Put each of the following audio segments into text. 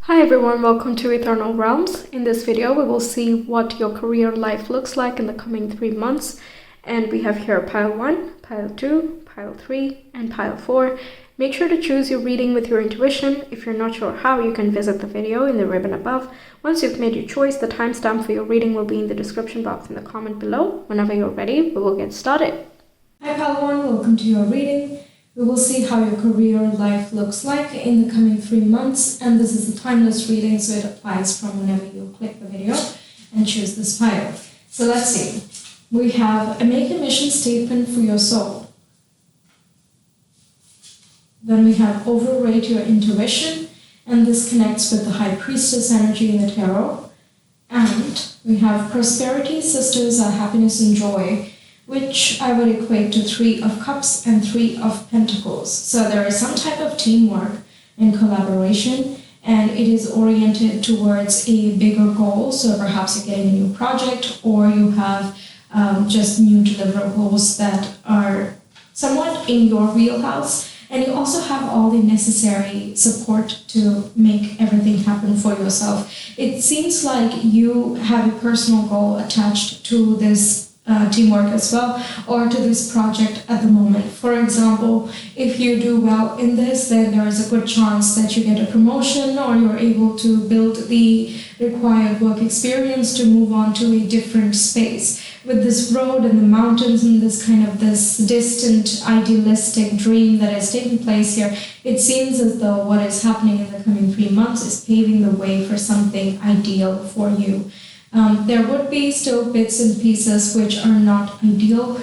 Hi everyone, welcome to Ethernal Realms. In this video, we will see what your career life looks like in the coming 3 months. And we have here pile 1, pile 2, pile 3, and pile 4. Make sure to choose your reading with your intuition. If you're not sure how, you can visit the video in the ribbon above. Once you've made your choice, the timestamp for your reading will be in the description box in the comment below. Whenever you're ready, we will get started. Hi pile 1, welcome to your reading. We will see how your career life looks like in the coming 3 months, and this is a timeless reading, so it applies from whenever you click the video and choose this pile. So let's see. We have a make a mission statement for your soul. Then we have overrate your intuition, and this connects with the High Priestess energy in the tarot. And we have prosperity, sisters, are happiness and joy, which I would equate to 3 of Cups and 3 of Pentacles. So there is some type of teamwork and collaboration, and it is oriented towards a bigger goal. So perhaps you're getting a new project, or you have just new deliverables that are somewhat in your wheelhouse, and you also have all the necessary support to make everything happen for yourself. It seems like you have a personal goal attached to this teamwork as well, or to this project at the moment. For example, if you do well in this, then there is a good chance that you get a promotion, or you're able to build the required work experience to move on to a different space. With this road and the mountains and this distant idealistic dream that is taking place here, it seems as though what is happening in the coming 3 months is paving the way for something ideal for you. There would be still bits and pieces which are not ideal,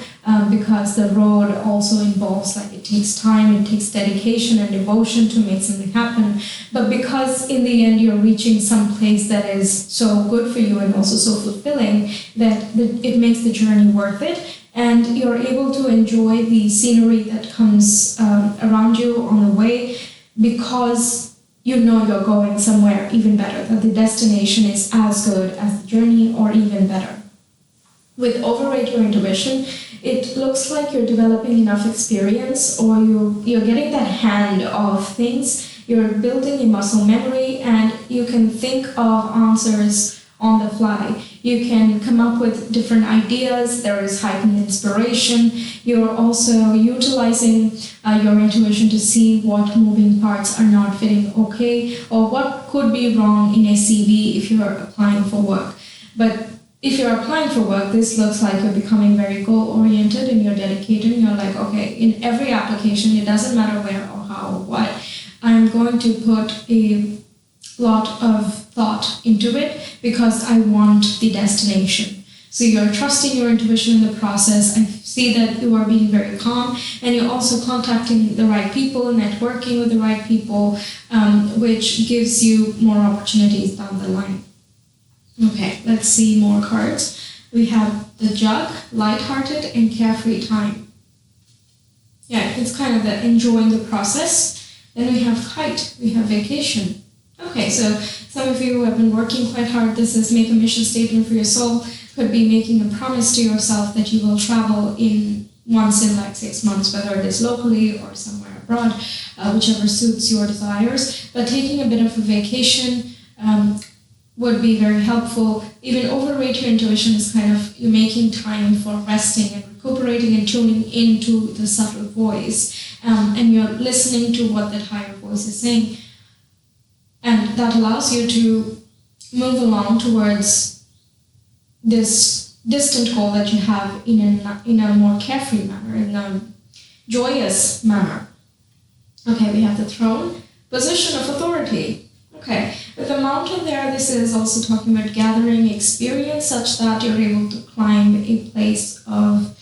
because the road also involves, like, it takes time, it takes dedication and devotion to make something happen. But because in the end you're reaching some place that is so good for you and also so fulfilling, that it makes the journey worth it, and you're able to enjoy the scenery that comes around you on the way, because you know you're going somewhere even better, that the destination is as good as the journey or even better. With overrate your intuition, it looks like you're developing enough experience, or you're getting that hand of things, you're building a muscle memory, and you can think of answers on the fly. You can come up with different ideas, there is heightened inspiration. You're also utilizing your intuition to see what moving parts are not fitting okay, or what could be wrong in a CV if you're applying for work. But if you're applying for work, this looks like you're becoming very goal-oriented and you're dedicated, and you're like, okay, in every application, it doesn't matter where or how or what, I'm going to put a lot of thought into it because I want the destination. So you're trusting your intuition in the process. I see that you are being very calm, and you're also contacting the right people, networking with the right people, which gives you more opportunities down the line. Okay, let's see more cards. We have the Jug, lighthearted and carefree time. Yeah, it's kind of the enjoying the process. Then we have Kite, we have vacation. Okay, so some of you who have been working quite hard, this is make a mission statement for your soul, could be making a promise to yourself that you will travel once in like 6 months, whether it is locally or somewhere abroad, whichever suits your desires. But taking a bit of a vacation would be very helpful. Even overrate your intuition is kind of you making time for resting and recuperating and tuning into the subtle voice, and you're listening to what that higher voice is saying. And that allows you to move along towards this distant goal that you have in a more carefree manner, in a joyous manner. Okay, we have the Throne, position of authority. Okay, with the mountain there, this is also talking about gathering experience such that you're able to climb a place of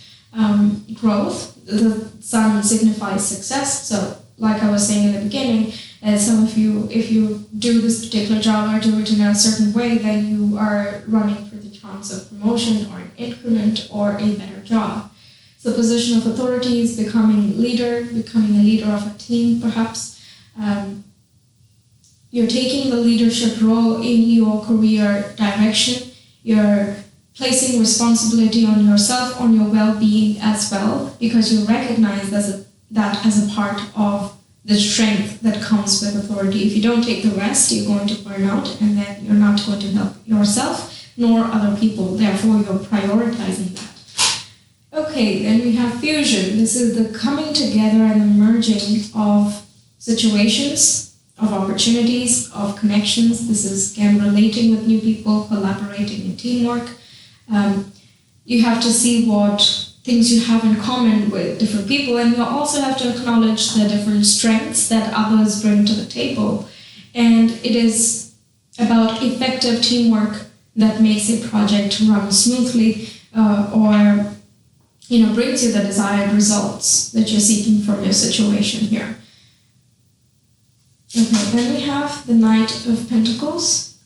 growth. The sun signifies success, so like I was saying in the beginning, some of you, if you do this particular job or do it in a certain way, then you are running for the chance of promotion or an increment or a better job. So position of authority is becoming a leader of a team perhaps. You're taking the leadership role in your career direction. You're placing responsibility on yourself, on your well-being as well, because you recognize that as a part of the strength that comes with authority. If you don't take the rest, you're going to burn out, and then you're not going to help yourself nor other people. Therefore, you're prioritizing that. Okay, then we have fusion. This is the coming together and the merging of situations, of opportunities, of connections. This is, again, relating with new people, collaborating in teamwork. You have to see what things you have in common with different people, and you also have to acknowledge the different strengths that others bring to the table. And it is about effective teamwork that makes a project run smoothly, or brings you the desired results that you're seeking from your situation here. Okay, then we have the Knight of Pentacles.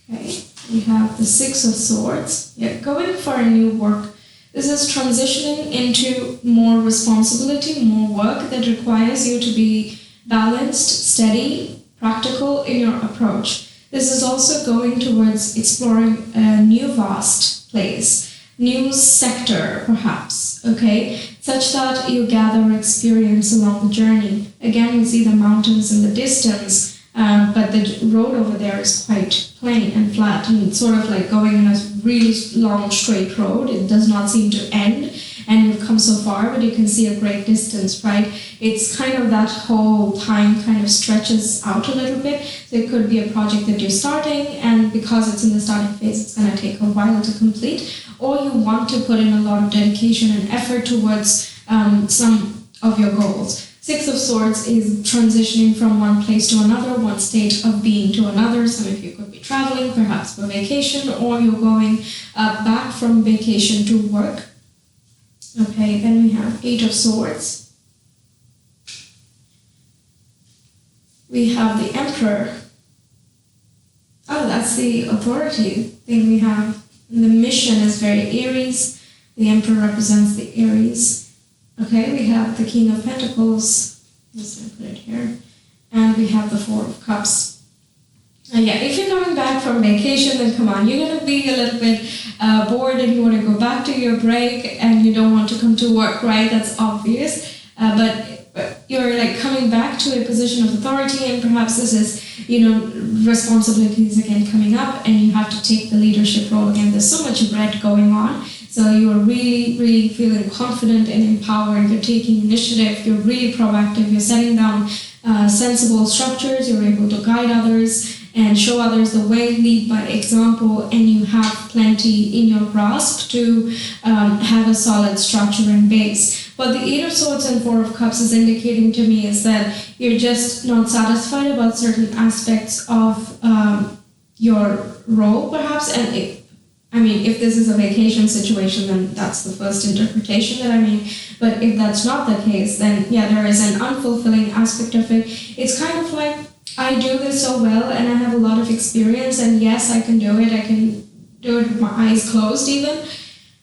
Okay, we have the Six of Swords. Yeah, going for a new work. This is transitioning into more responsibility, more work that requires you to be balanced, steady, practical in your approach. This is also going towards exploring a new vast place, new sector perhaps, okay, such that you gather experience along the journey. Again, you see the mountains in the distance, but the road over there is quite plain and flat, and it's sort of like going in a really long straight road. It does not seem to end, and you've come so far, but you can see a great distance, right? It's kind of that whole time kind of stretches out a little bit. So it could be a project that you're starting, and because it's in the starting phase, it's going to take a while to complete, or you want to put in a lot of dedication and effort towards some of your goals. Six of Swords is transitioning from one place to another, one state of being to another. Some of you could be traveling, perhaps for vacation, or you're going back from vacation to work. Okay, then we have Eight of Swords. We have the Emperor. Oh, that's the authority thing we have. And the mission is very Aries. The Emperor represents the Aries. Okay, we have the King of Pentacles. I'm just going to put it here. And we have the Four of Cups. Yeah, if you're coming back from vacation, then come on, you're going to be a little bit bored and you want to go back to your break and you don't want to come to work, right? That's obvious. But you're like coming back to a position of authority, and perhaps this is, responsibilities again coming up, and you have to take the leadership role again. There's so much red going on. So you're really, really feeling confident and empowered. You're taking initiative. You're really proactive. You're setting down sensible structures. You're able to guide others and show others the way, lead by example, and you have plenty in your grasp to have a solid structure and base. What the Eight of Swords and Four of Cups is indicating to me is that you're just not satisfied about certain aspects of your role, perhaps, and if this is a vacation situation, then that's the first interpretation that I make. But if that's not the case, then yeah, there is an unfulfilling aspect of it. It's kind of like, I do this so well and I have a lot of experience, and yes, I can do it. I can do it with my eyes closed even.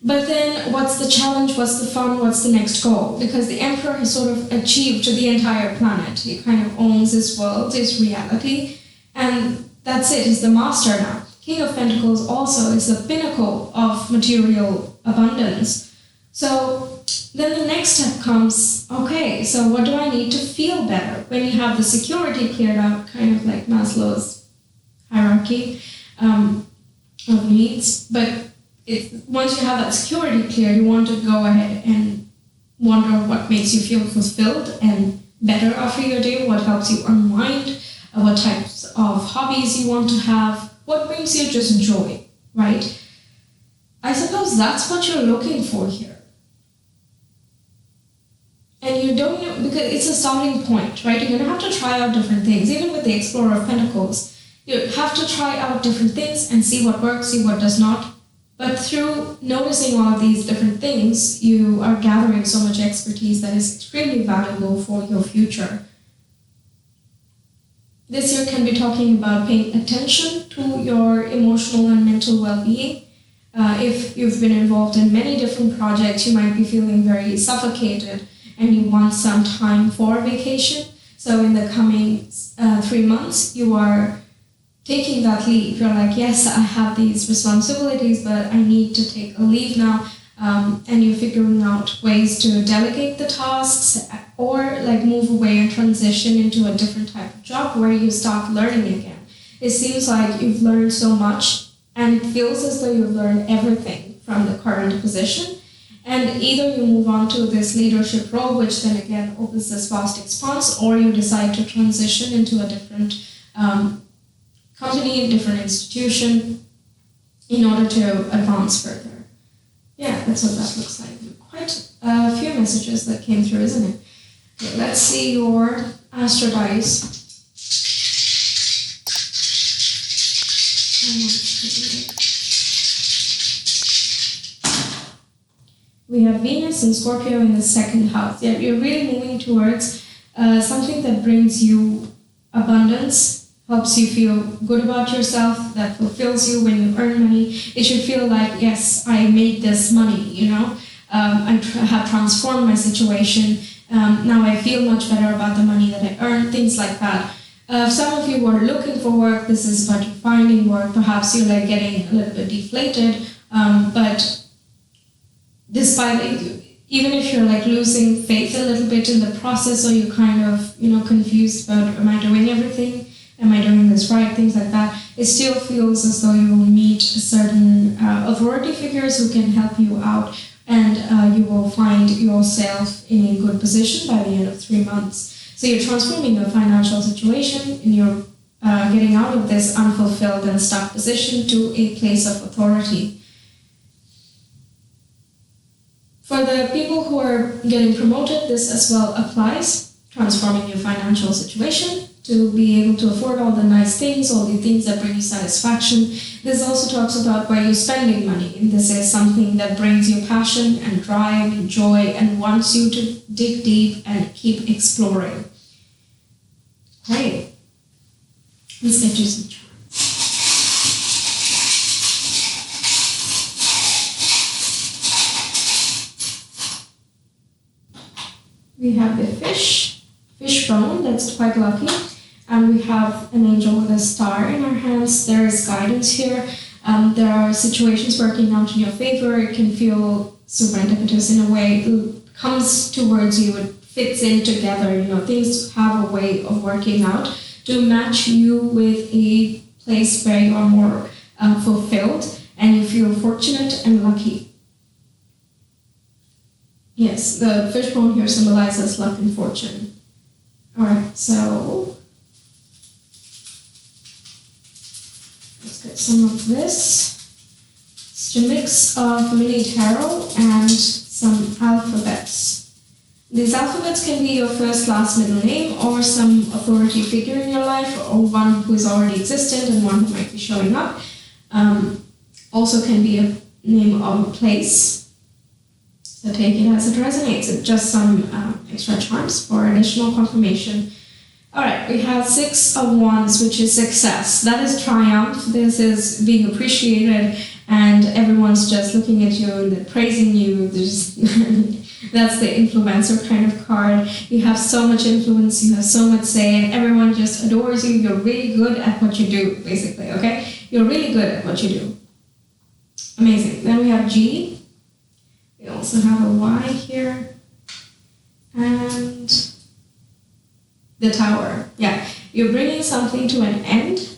But then what's the challenge? What's the fun? What's the next goal? Because the Emperor has sort of achieved the entire planet. He kind of owns his world, his reality, and that's it. He's the master now. King of Pentacles also is the pinnacle of material abundance. So then the next step comes, okay, so what do I need to feel better? When you have the security cleared out, kind of like Maslow's hierarchy of needs, but once you have that security cleared, you want to go ahead and wonder what makes you feel fulfilled and better after your day, what helps you unwind, what types of hobbies you want to have, what brings you just joy, right? I suppose that's what you're looking for here. And you don't know, because it's a starting point, right? You're going to have to try out different things. Even with the Explorer of Pentacles, you have to try out different things and see what works, see what does not. But through noticing all of these different things, you are gathering so much expertise that is extremely valuable for your future. This year can be talking about paying attention to your emotional and mental well-being. If you've been involved in many different projects, you might be feeling very suffocated and you want some time for vacation. So in the coming 3 months, you are taking that leave. You're like, yes, I have these responsibilities, but I need to take a leave now. and you're figuring out ways to delegate the tasks or like move away and transition into a different type of job where you start learning again. It seems like you've learned so much and it feels as though you've learned everything from the current position. And either you move on to this leadership role, which then again opens this vast expanse, or you decide to transition into a different company, a different institution in order to advance further. Yeah, that's what that looks like. Quite a few messages that came through, isn't it? Okay, let's see your Astro Dice. We have Venus and Scorpio in the second house. Yeah, you're really moving towards something that brings you abundance, helps you feel good about yourself, that fulfills you when you earn money. It should feel like, yes, I made this money, you know. I have transformed my situation. Now I feel much better about the money that I earn, things like that. Some of you who are looking for work, this is about you finding work. Perhaps you're like getting a little bit deflated, but despite it, even if you're like losing faith a little bit in the process, or you're kind of, you know, confused about, am I doing everything? Am I doing this right? Things like that. It still feels as though you will meet certain authority figures who can help you out, and you will find yourself in a good position by the end of 3 months. So you're transforming your financial situation, and you're getting out of this unfulfilled and stuck position to a place of authority. For the people who are getting promoted, this as well applies, transforming your financial situation to be able to afford all the nice things, all the things that bring you satisfaction. This also talks about where you're spending money. And this is something that brings you passion and drive and joy and wants you to dig deep and keep exploring. Great. Let's get you some charms. We have the fish bone, that's quite lucky. And we have an angel with a star in our hands. There is guidance here. There are situations working out in your favor. It can feel serendipitous in a way. It comes towards you, it fits in together. You know, things have a way of working out to match you with a place where you are more fulfilled and you feel fortunate and lucky. Yes, the fishbone here symbolizes luck and fortune. Alright, so let's get some of this. It's a mix of mini tarot and some alphabets. These alphabets can be your first, last, middle name, or some authority figure in your life, or one who is already existent and one who might be showing up. Also can be a name of a place. So take it as it resonates. It's just some extra charms for additional confirmation. Alright, we have 6 of Wands, which is success. That is triumph. This is being appreciated and everyone's just looking at you and praising you. That's the influencer kind of card. You have so much influence, you have so much say, and everyone just adores you. You're really good at what you do, basically, okay? You're really good at what you do. Amazing. Then we have G. We also have a Y here. And the Tower. Yeah, you're bringing something to an end.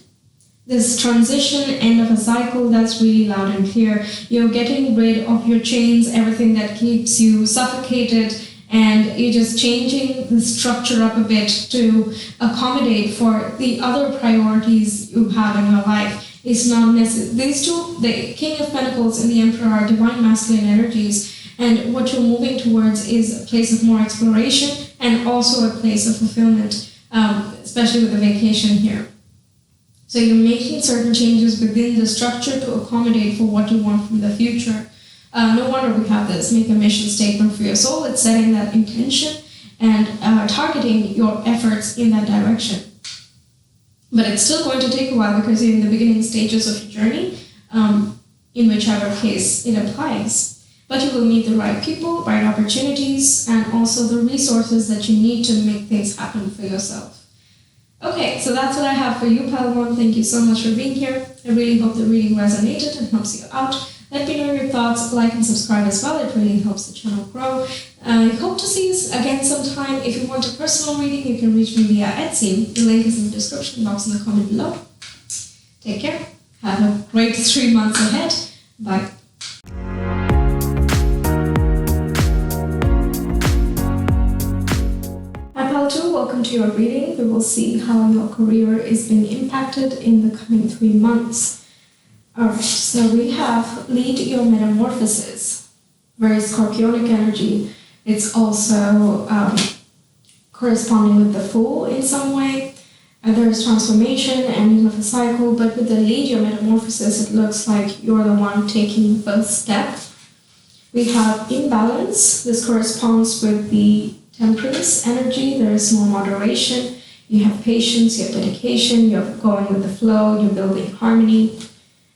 This transition, end of a cycle, that's really loud and clear. You're getting rid of your chains, everything that keeps you suffocated, and you're just changing the structure up a bit to accommodate for the other priorities you have in your life. It's not necessary. These two, the King of Pentacles and the Emperor, are divine masculine energies, and what you're moving towards is a place of more exploration and also a place of fulfillment, especially with the vacation here. So you're making certain changes within the structure to accommodate for what you want from the future. No wonder we have this, make a mission statement for your soul. It's setting that intention and targeting your efforts in that direction. But it's still going to take a while because you're in the beginning stages of your journey, in whichever case it applies. But you will meet the right people, right opportunities, and also the resources that you need to make things happen for yourself. Okay, so that's what I have for you, Pal 1. Thank you so much for being here. I really hope the reading resonated and helps you out. Let me know your thoughts, like and subscribe as well. It really helps the channel grow. I hope to see you again sometime. If you want a personal reading, you can reach me via Etsy. The link is in the description box in the comment below. Take care. Have a great 3 months ahead. Bye. Hi Pal 2, welcome to your reading. We will see how your career is being impacted in the coming 3 months. Alright, so we have lead your metamorphosis. Very scorpionic energy. It's also corresponding with the Fool in some way. There is transformation, ending of a cycle, but with the lead your metamorphosis, it looks like you're the one taking the first step. We have imbalance. This corresponds with the Temperance energy. There is more moderation. You have patience, you have dedication, you're going with the flow, you're building harmony.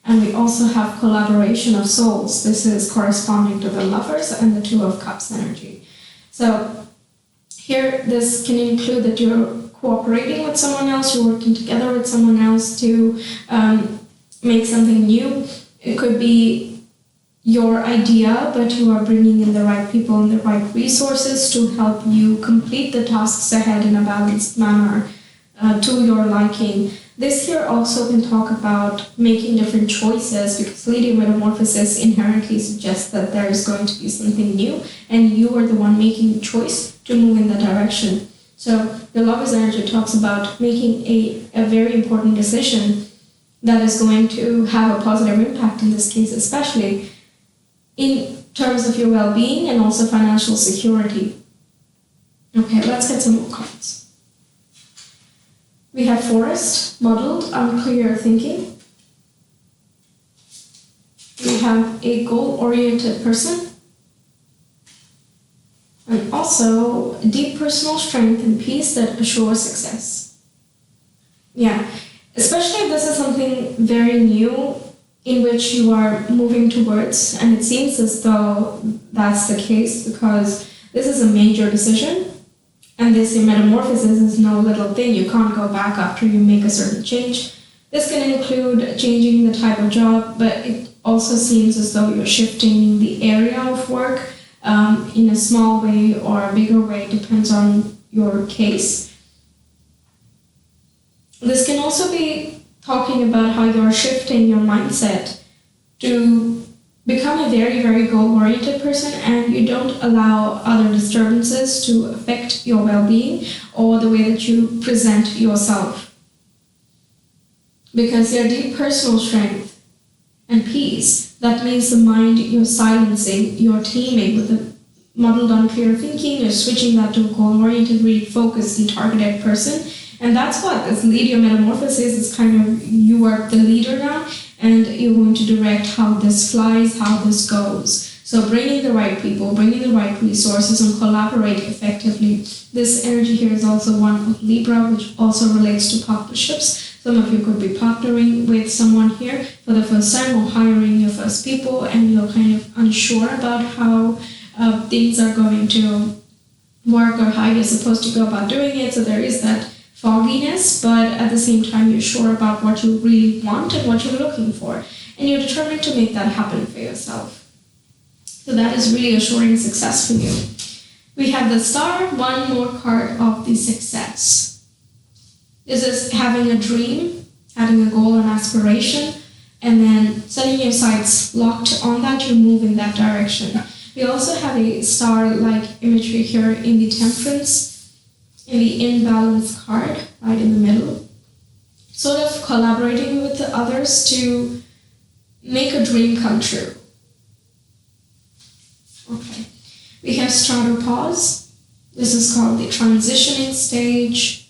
And we also have collaboration of souls. This is corresponding to the Lovers and the Two of Cups energy. So here, this can include that you're cooperating with someone else, you're working together with someone else to make something new. It could be your idea, but you are bringing in the right people and the right resources to help you complete the tasks ahead in a balanced manner to your liking. This here also can talk about making different choices, because leading metamorphosis inherently suggests that there is going to be something new and you are the one making the choice to move in that direction. So the Lover's energy talks about making a very important decision that is going to have a positive impact in this case, especially in terms of your well-being and also financial security. Okay, let's get some more cards. We have Forest, muddled, unclear thinking. We have a goal-oriented person. And also deep personal strength and peace that assures success. Yeah, especially if this is something very new in which you are moving towards, and it seems as though that's the case because this is a major decision, and this metamorphosis is no little thing. You can't go back after you make a certain change. This can include changing the type of job, but it also seems as though you're shifting the area of work in a small way or a bigger way, depends on your case. This can also be talking about how you're shifting your mindset to become a very, very goal-oriented person, and you don't allow other disturbances to affect your well-being or the way that you present yourself. Because your deep personal strength and peace, that means the mind you're silencing, you're teaming with the muddled, unclear thinking, you're switching that to a goal-oriented, really focused and targeted person. And that's what this lead your metamorphosis is kind of, you are the leader now, and you're going to direct how this flies, how this goes. So bringing the right people, bringing the right resources, and collaborate effectively. This energy here is also one of Libra, which also relates to partnerships. Some of you could be partnering with someone here for the first time or hiring your first people, and you're kind of unsure about how things are going to work or how you're supposed to go about doing it. So there is that fogginess, but at the same time you're sure about what you really want and what you're looking for, and you're determined to make that happen for yourself. So that is really assuring success for you. We have the Star, one more card of the success. This is having a dream, having a goal and aspiration, and then setting your sights locked on that, you move in that direction. We also have a star-like imagery here in the Temperance, in the imbalance card, right in the middle. Sort of collaborating with the others to make a dream come true. Okay. We have Stratopause. This is called the transitioning stage.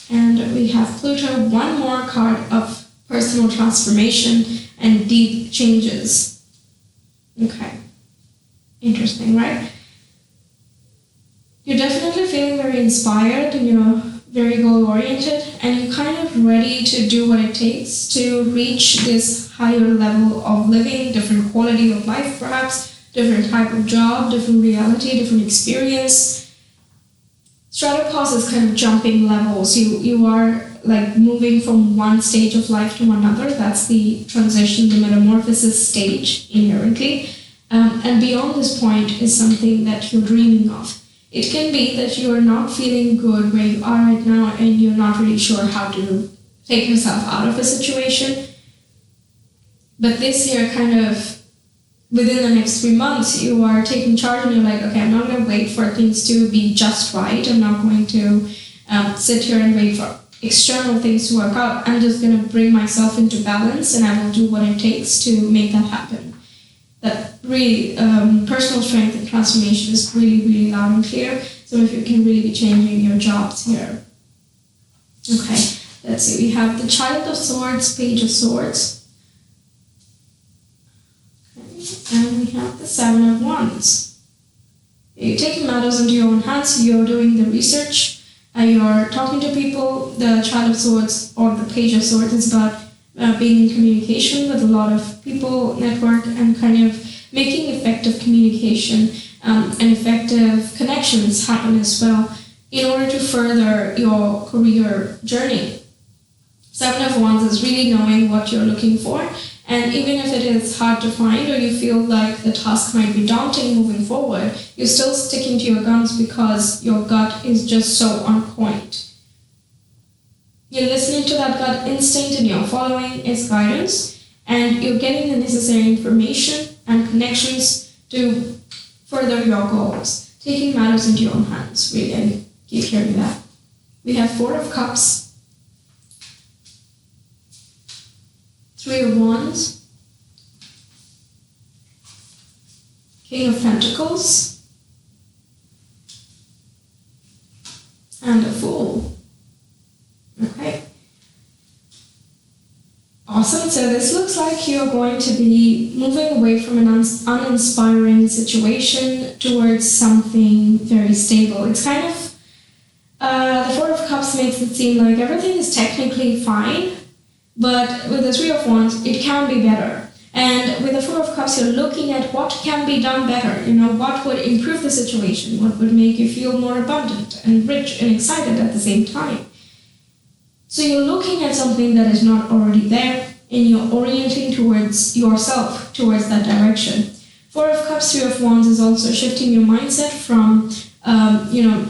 And we have Pluto, one more card of personal transformation and deep changes. Okay. Interesting, right? You're definitely feeling very inspired, and you're very goal-oriented, and you're kind of ready to do what it takes to reach this higher level of living, different quality of life perhaps, different type of job, different reality, different experience. Stratopause is kind of jumping levels. You are like moving from one stage of life to another. That's the transition, the metamorphosis stage inherently. And beyond this point is something that you're dreaming of. It can be that you are not feeling good where you are right now and you're not really sure how to take yourself out of a situation. But this year, kind of within the next 3 months, you are taking charge and you're like, okay, I'm not going to wait for things to be just right. I'm not going to sit here and wait for external things to work out. I'm just going to bring myself into balance and I will do what it takes to make that happen. That really, personal strength and transformation is really, really loud and clear. So if you can really be changing your jobs here. Okay, let's see. We have the Child of Swords, Page of Swords. Okay. And we have the Seven of Wands. You're taking matters into your own hands. You're doing the research. You're talking to people. The Child of Swords or the Page of Swords is about being in communication with a lot of people, network, and kind of making effective communication and effective connections happen as well in order to further your career journey. Seven of Wands is really knowing what you're looking for, and even if it is hard to find or you feel like the task might be daunting moving forward, you're still sticking to your guns because your gut is just so on point. You're listening to that gut instinct and you're following its guidance, and you're getting the necessary information and connections to further your goals. Taking matters into your own hands, really, I keep hearing that. We have Four of Cups, Three of Wands, King of Pentacles, and a Fool. Okay. Awesome. So this looks like you're going to be moving away from an uninspiring situation towards something very stable. It's kind of, the Four of Cups makes it seem like everything is technically fine, but with the Three of Wands, it can be better. And with the Four of Cups, you're looking at what can be done better. You know, what would improve the situation? What would make you feel more abundant and rich and excited at the same time? So you're looking at something that is not already there, and you're orienting towards yourself, towards that direction. Four of Cups, Three of Wands is also shifting your mindset from,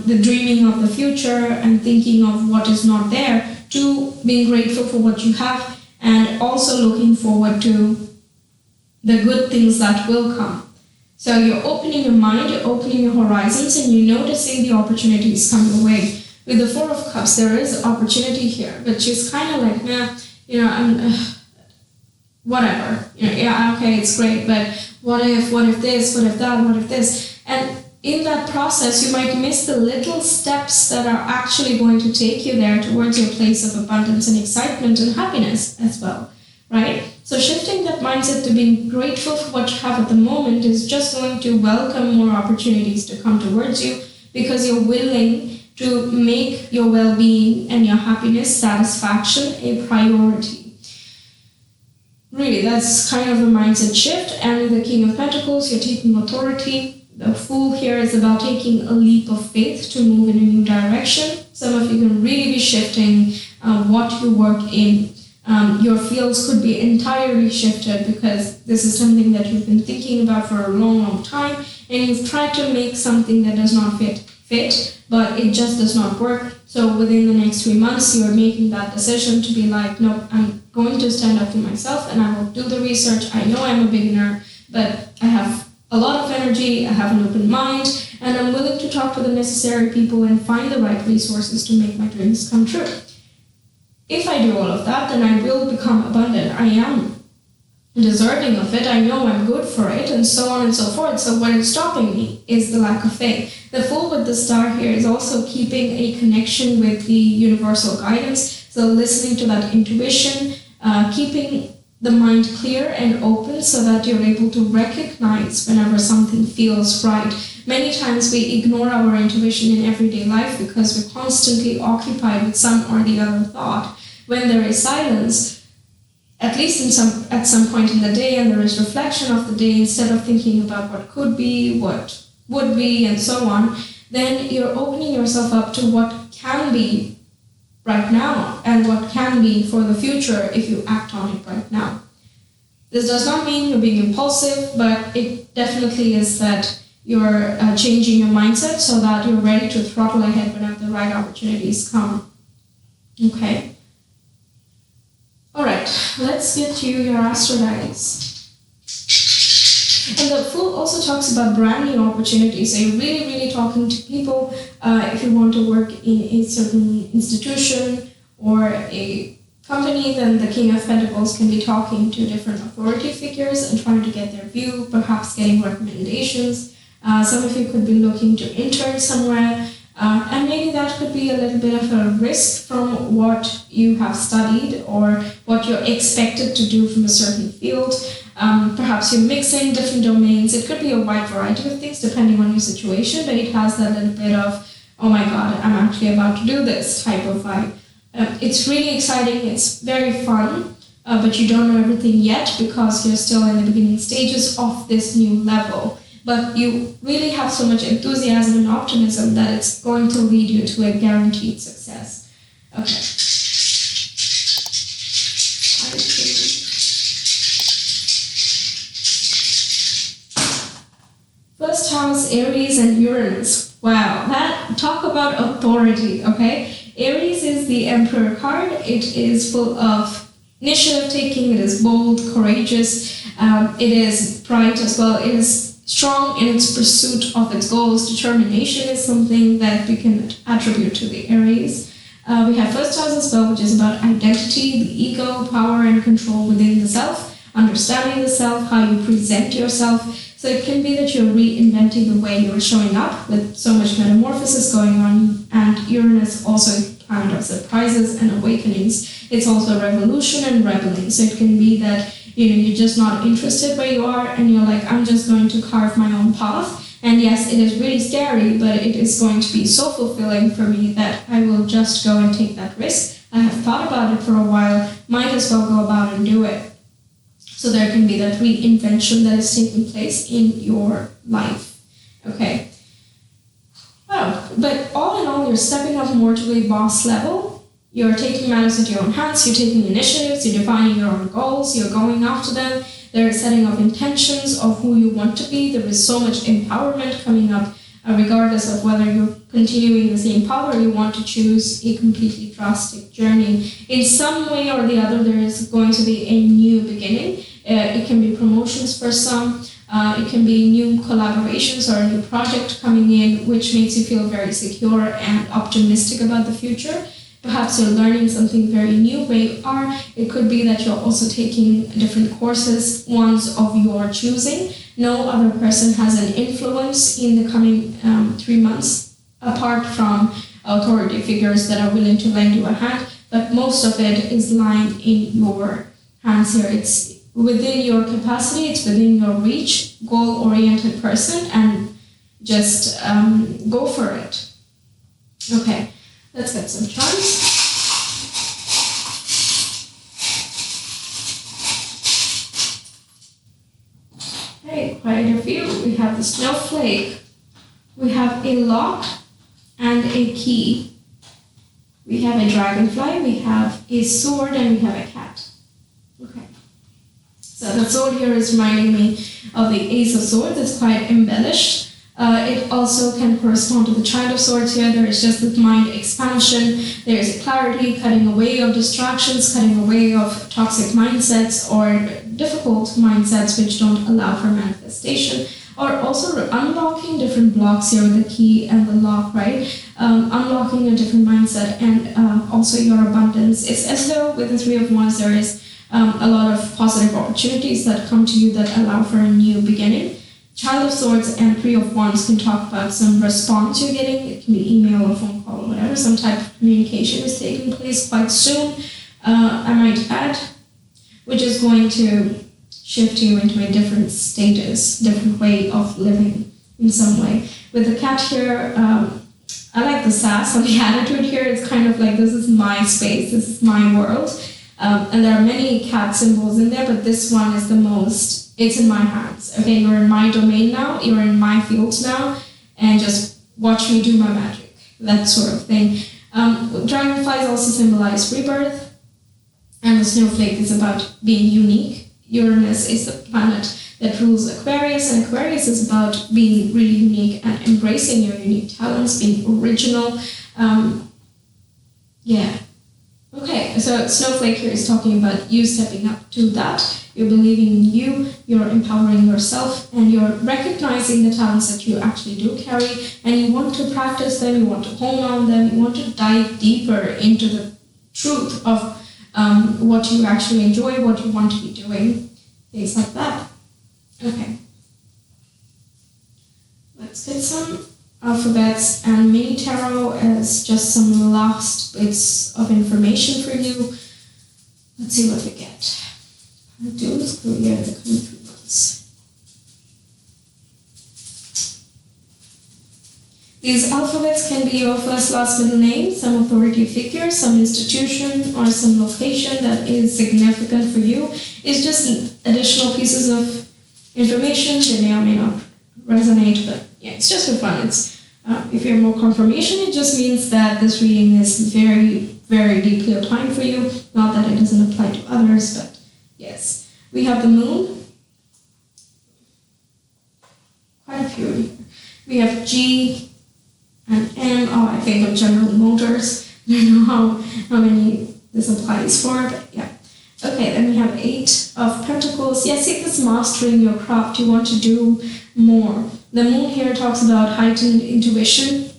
the dreaming of the future and thinking of what is not there to being grateful for what you have and also looking forward to the good things that will come. So you're opening your mind, you're opening your horizons, and you're noticing the opportunities coming away. With the Four of Cups, there is opportunity here, but she's kind of like, whatever. Okay, it's great, but what if this, what if that, what if this? And in that process, you might miss the little steps that are actually going to take you there towards your place of abundance and excitement and happiness as well, right? So shifting that mindset to being grateful for what you have at the moment is just going to welcome more opportunities to come towards you because you're willing to make your well-being and your happiness, satisfaction a priority. Really, that's kind of a mindset shift. And with the King of Pentacles, you're taking authority. The Fool here is about taking a leap of faith to move in a new direction. Some of you can really be shifting what you work in. Your fields could be entirely shifted because this is something that you've been thinking about for a long, long time, and you've tried to make something that does not fit, but it just does not work. So within the next 3 months, you're making that decision to be like, no, I'm going to stand up for myself and I will do the research. I know I'm a beginner, but I have a lot of energy, I have an open mind, and I'm willing to talk to the necessary people and find the right resources to make my dreams come true. If I do all of that, then I will become abundant. I am deserving of it. I know I'm good for it, and so on and so forth. So what is stopping me is the lack of faith. The Fool with the Star here is also keeping a connection with the universal guidance. So listening to that intuition, keeping the mind clear and open so that you're able to recognize whenever something feels right. Many times we ignore our intuition in everyday life because we're constantly occupied with some or the other thought. When there is silence, at least at some point in the day, and there is reflection of the day, instead of thinking about what could be, what would be, and so on, then you're opening yourself up to what can be right now and what can be for the future if you act on it right now. This does not mean you're being impulsive, but it definitely is that you're changing your mindset so that you're ready to throttle ahead whenever the right opportunities come. Okay. Alright, let's get to your astro diaries. And the Fool also talks about brand new opportunities. So you're really talking to people. If you want to work in a certain institution or a company, then the King of Pentacles can be talking to different authority figures and trying to get their view, perhaps getting recommendations. Some of you could be looking to intern somewhere, and maybe that could be a little bit of a risk from what you have studied or what you're expected to do from a certain field. Perhaps you're mixing different domains. It could be a wide variety of things depending on your situation, but it has that little bit of, oh my god, I'm actually about to do this type of vibe. It's really exciting, it's very fun, but you don't know everything yet because you're still in the beginning stages of this new level. But you really have so much enthusiasm and optimism that it's going to lead you to a guaranteed success. Okay. First house, Aries and Uranus. Wow, talk about authority, okay? Aries is the Emperor card. It is full of initiative taking. It is bold, courageous. It is bright as well. It is strong in its pursuit of its goals. Determination is something that we can attribute to the Aries. We have first house as well, which is about identity, the ego, power and control within the self, understanding the self, how you present yourself. So it can be that you're reinventing the way you're showing up with so much metamorphosis going on, and Uranus also planet of surprises and awakenings. It's also revolution and rebelling. So it can be that you're just not interested where you are and you're like, I'm just going to carve my own path. And yes, it is really scary, but it is going to be so fulfilling for me that I will just go and take that risk. I have thought about it for a while, might as well go about and do it. So there can be that reinvention that is taking place in your life. Okay. Well, but all in all, you're stepping up more to a boss level. You're taking matters into your own hands, you're taking initiatives, you're defining your own goals, you're going after them. There is setting of intentions of who you want to be. There is so much empowerment coming up, regardless of whether you're continuing the same path or you want to choose a completely drastic journey. In some way or the other, there is going to be a new beginning. It can be promotions for some. It can be new collaborations or a new project coming in, which makes you feel very secure and optimistic about the future. Perhaps you're learning something very new where you are. It could be that you're also taking different courses, ones of your choosing. No other person has an influence in the coming 3 months, apart from authority figures that are willing to lend you a hand, but most of it is lying in your hands here. It's within your capacity, it's within your reach, goal-oriented person, and just go for it. Okay. Let's get some charts. Okay, quite a few. We have the snowflake. We have a lock and a key. We have a dragonfly. We have a sword and we have a cat. Okay. So the sword here is reminding me of the Ace of Swords. It's quite embellished. It also can correspond to the Child of Swords here. There is just this mind expansion. There is a clarity, cutting away of distractions, cutting away of toxic mindsets or difficult mindsets which don't allow for manifestation, or also unlocking different blocks here with the key and the lock, right? Unlocking a different mindset and also your abundance. It's as though with the Three of Wands there is a lot of positive opportunities that come to you that allow for a new beginning. Child of Swords and Three of Wands can talk about some response you're getting. It can be email or phone call or whatever. Some type of communication is taking place quite soon, I might add, which is going to shift you into a different status, different way of living in some way. With the cat here, I like the sass and the attitude here. It's kind of like, this is my space, this is my world. And there are many cat symbols in there, but this one is the most, it's in my hands. Okay, you're in my domain now, you're in my field now, and just watch me do my magic, that sort of thing. Dragonflies also symbolize rebirth, and the snowflake is about being unique. Uranus is the planet that rules Aquarius, and Aquarius is about being really unique and embracing your unique talents, being original. Okay, so snowflake here is talking about you stepping up to that. You're believing in you, you're empowering yourself, and you're recognizing the talents that you actually do carry, and you want to practice them, you want to hone on them, you want to dive deeper into the truth of what you actually enjoy, what you want to be doing, things like that. Okay. Let's get some alphabets and mini tarot as just some last bits of information for you. Let's see what we get. Do this career in the coming 3 months. These alphabets can be your first, last, middle name, some authority figure, some institution, or some location that is significant for you. It's just additional pieces of information. They may or may not resonate, but yeah, it's just for fun. It's if you're more confirmation, it just means that this reading is very, very deeply applying for you. Not that it doesn't apply to others, but yes. We have the moon. Quite a few here. We have G and M. Oh, I think of General Motors. I don't know how many this applies for, but yeah. Okay, then we have 8 of Pentacles. Yes, see, this mastering your craft. You want to do more. The moon here talks about heightened intuition.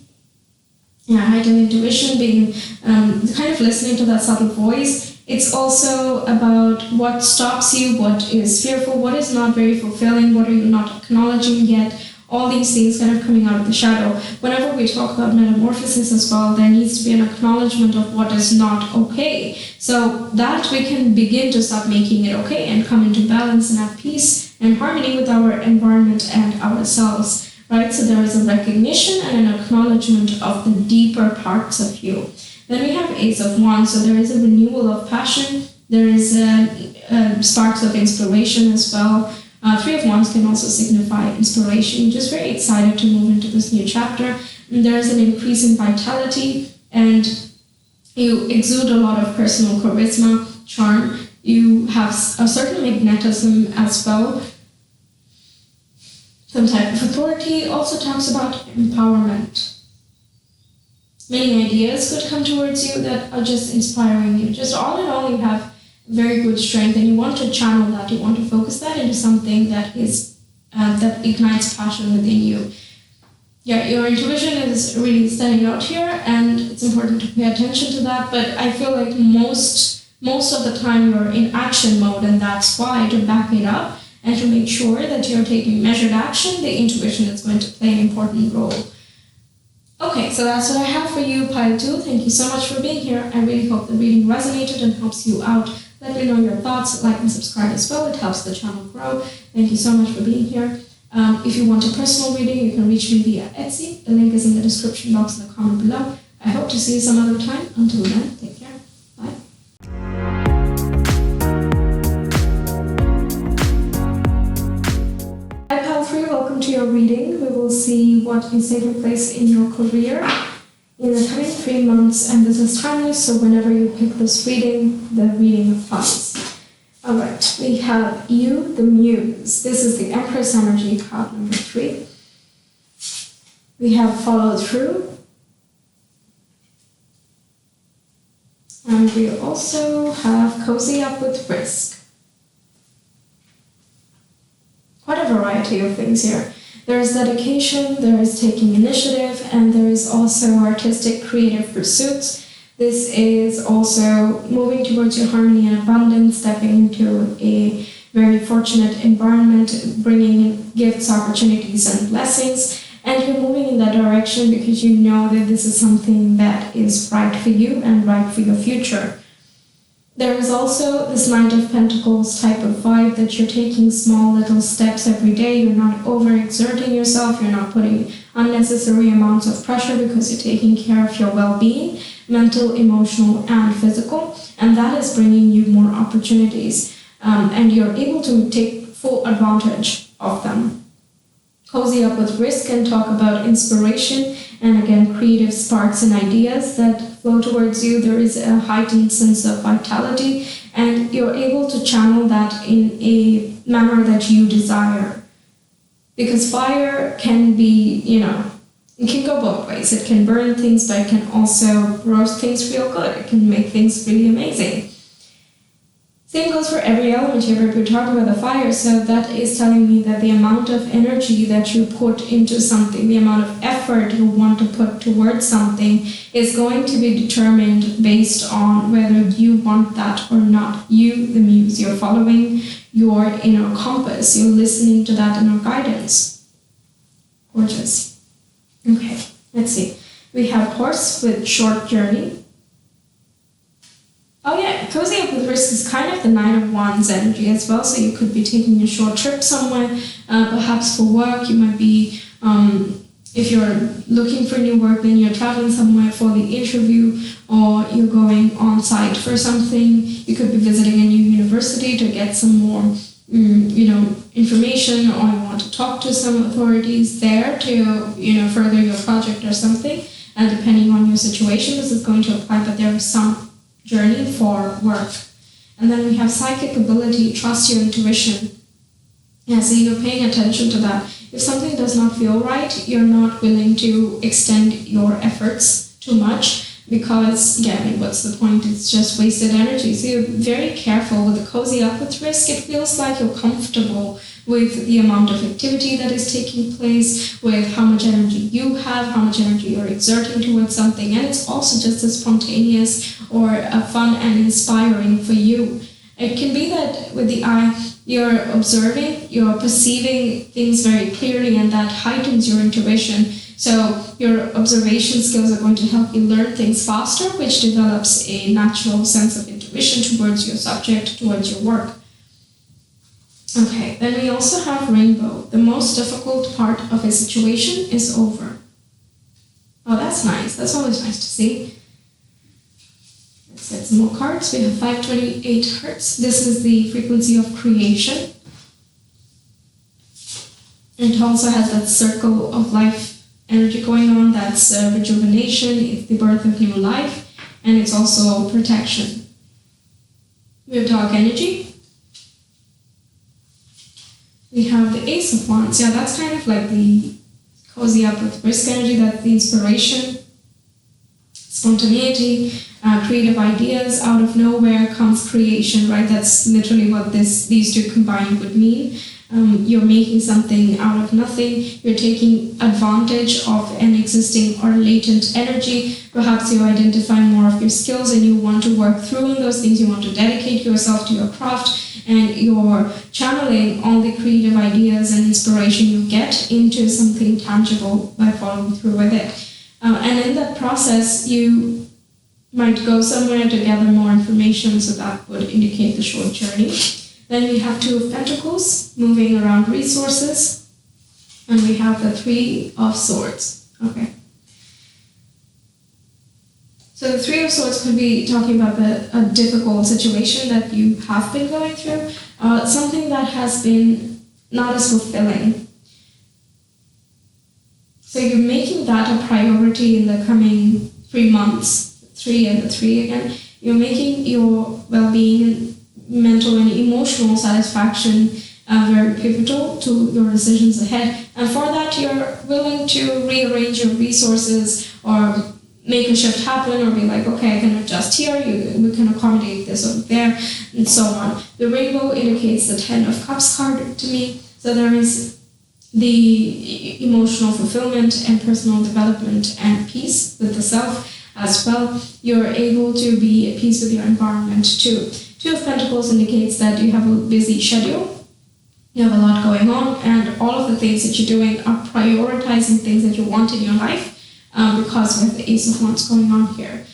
Yeah, heightened intuition, being kind of listening to that subtle voice. It's also about what stops you, what is fearful, what is not very fulfilling, what are you not acknowledging yet. All these things kind of coming out of the shadow. Whenever we talk about metamorphosis as well, there needs to be an acknowledgement of what is not okay. So that we can begin to start making it okay and come into balance and have peace and harmony with our environment and ourselves, right? So there is a recognition and an acknowledgement of the deeper parts of you. Then we have Ace of Wands, so there is a renewal of passion. There is sparks of inspiration as well. 3 of Wands can also signify inspiration. You're just very excited to move into this new chapter. And there is an increase in vitality, and you exude a lot of personal charisma, charm. You have a certain magnetism as well. Some type of authority. Also talks about empowerment. Many ideas could come towards you that are just inspiring you. Just all in all, you have very good strength, and you want to channel that, you want to focus that into something that is that ignites passion within you. Yeah, your intuition is really standing out here, and it's important to pay attention to that, but I feel like most of the time you're in action mode, and that's why, to back it up and to make sure that you're taking measured action, the intuition is going to play an important role. Okay, so that's what I have for you, Pile 2. Thank you so much for being here. I really hope the reading resonated and helps you out. Let me know your thoughts, like and subscribe as well. It helps the channel grow. Thank you so much for being here. If you want a personal reading, you can reach me via Etsy. The link is in the description box in the comment below. I hope to see you some other time. Until then, take care. Bye. Hi, Pile 3. Welcome to your reading. We will see what is taking place in your career in the coming 3 months, and this is timeless, so whenever you pick this reading, the reading applies. Alright, we have you, the Muse. This is the Empress energy, card number 3. We have follow through. And we also have cozy up with risk. Quite a variety of things here. There is dedication, there is taking initiative, and there is also artistic, creative pursuits. This is also moving towards your harmony and abundance, stepping into a very fortunate environment, bringing in gifts, opportunities, and blessings. And you're moving in that direction because you know that this is something that is right for you and right for your future. There is also this Knight of Pentacles type of vibe that you're taking small little steps every day. You're not overexerting yourself. You're not putting unnecessary amounts of pressure because you're taking care of your well-being, mental, emotional, and physical. And that is bringing you more opportunities. And you're able to take full advantage of them. Cozy up with risk and talk about inspiration and again, creative sparks and ideas that flow towards you. There is a heightened sense of vitality, and you're able to channel that in a manner that you desire. Because fire can be, it can go both ways. It can burn things, but it can also roast things real good. It can make things really amazing. Same goes for every element here, but we're talking about the fire, so that is telling me that the amount of energy that you put into something, the amount of effort you want to put towards something is going to be determined based on whether you want that or not. You, the muse, you're following your inner compass, you're listening to that inner guidance. Gorgeous. Okay, let's see. We have horse with short journey. Oh yeah, cozy up with risk is kind of the Nine of Wands energy as well, so you could be taking a short trip somewhere, perhaps for work. You might be, if you're looking for new work, then you're traveling somewhere for the interview, or you're going on site for something. You could be visiting a new university to get some more, information, or you want to talk to some authorities there to, further your project or something. And depending on your situation, this is going to apply, but there is some journey for work. And then we have psychic ability, trust your intuition. Yeah, so you're paying attention to that. If something does not feel right, you're not willing to extend your efforts too much, because, what's the point? It's just wasted energy. So you're very careful with the cozy up with risk. It feels like you're comfortable with the amount of activity that is taking place, with how much energy you have, how much energy you're exerting towards something, and it's also just as spontaneous or fun and inspiring for you. It can be that with the eye, you're observing, you're perceiving things very clearly, and that heightens your intuition. So your observation skills are going to help you learn things faster, which develops a natural sense of intuition towards your subject, towards your work. Okay, then we also have rainbow. The most difficult part of a situation is over. Oh, that's nice. That's always nice to see. Let's get some more cards. We have 528 Hertz. This is the frequency of creation. It also has that circle of life energy going on. That's rejuvenation. It's the birth of new life. And it's also protection. We have dark energy. We have the Ace of Wands. Yeah, that's kind of like the cozy up with risk energy. That's the inspiration, spontaneity, creative ideas. Out of nowhere comes creation, right? That's literally what these two combined would mean. You're making something out of nothing. You're taking advantage of an existing or latent energy. Perhaps you identify more of your skills and you want to work through those things. You want to dedicate yourself to your craft, and you're channeling all the creative ideas and inspiration you get into something tangible by following through with it. And in that process, you might go somewhere to gather more information, so that would indicate the short journey. Then we have Two of Pentacles, moving around resources. And we have the Three of Swords. Okay. So the Three of Swords could be talking about a difficult situation that you have been going through, something that has been not as fulfilling. So you're making that a priority in the coming 3 months, 3 and the 3 again. You're making your well-being, mental and emotional satisfaction very pivotal to your decisions ahead. And for that, you're willing to rearrange your resources or make a shift happen, or be like, okay, I can adjust here, we can accommodate this over there, and so on. The rainbow indicates the Ten of Cups card to me. So there is the emotional fulfillment and personal development and peace with the self as well. You're able to be at peace with your environment too. Two of Pentacles indicates that you have a busy schedule, you have a lot going on, and all of the things that you're doing are prioritizing things that you want in your life, because with the Ace of Wands going on here.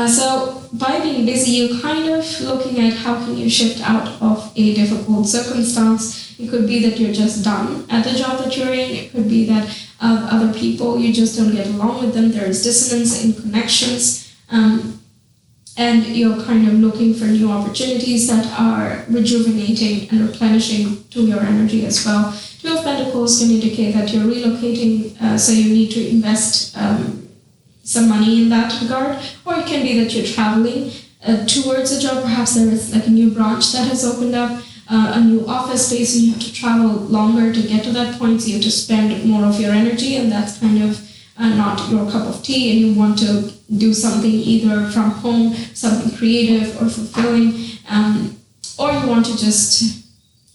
So by being busy, you're kind of looking at how can you shift out of a difficult circumstance. It could be that you're just done at the job that you're in. It could be that other people, you just don't get along with them. There is dissonance in connections. And you're kind of looking for new opportunities that are rejuvenating and replenishing to your energy as well, Two of Pentacles can indicate that you're relocating, so you need to invest some money in that regard, or it can be that you're traveling towards a job. Perhaps there is like a new branch that has opened up, a new office space, and you have to travel longer to get to that point, so you have to spend more of your energy, and that's kind of not your cup of tea, and you want to do something either from home, something creative or fulfilling, or you want to just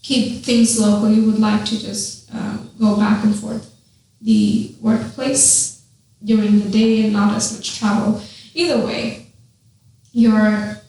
keep things local. You would like to just go back and forth the workplace during the day and not as much travel. Either way, you're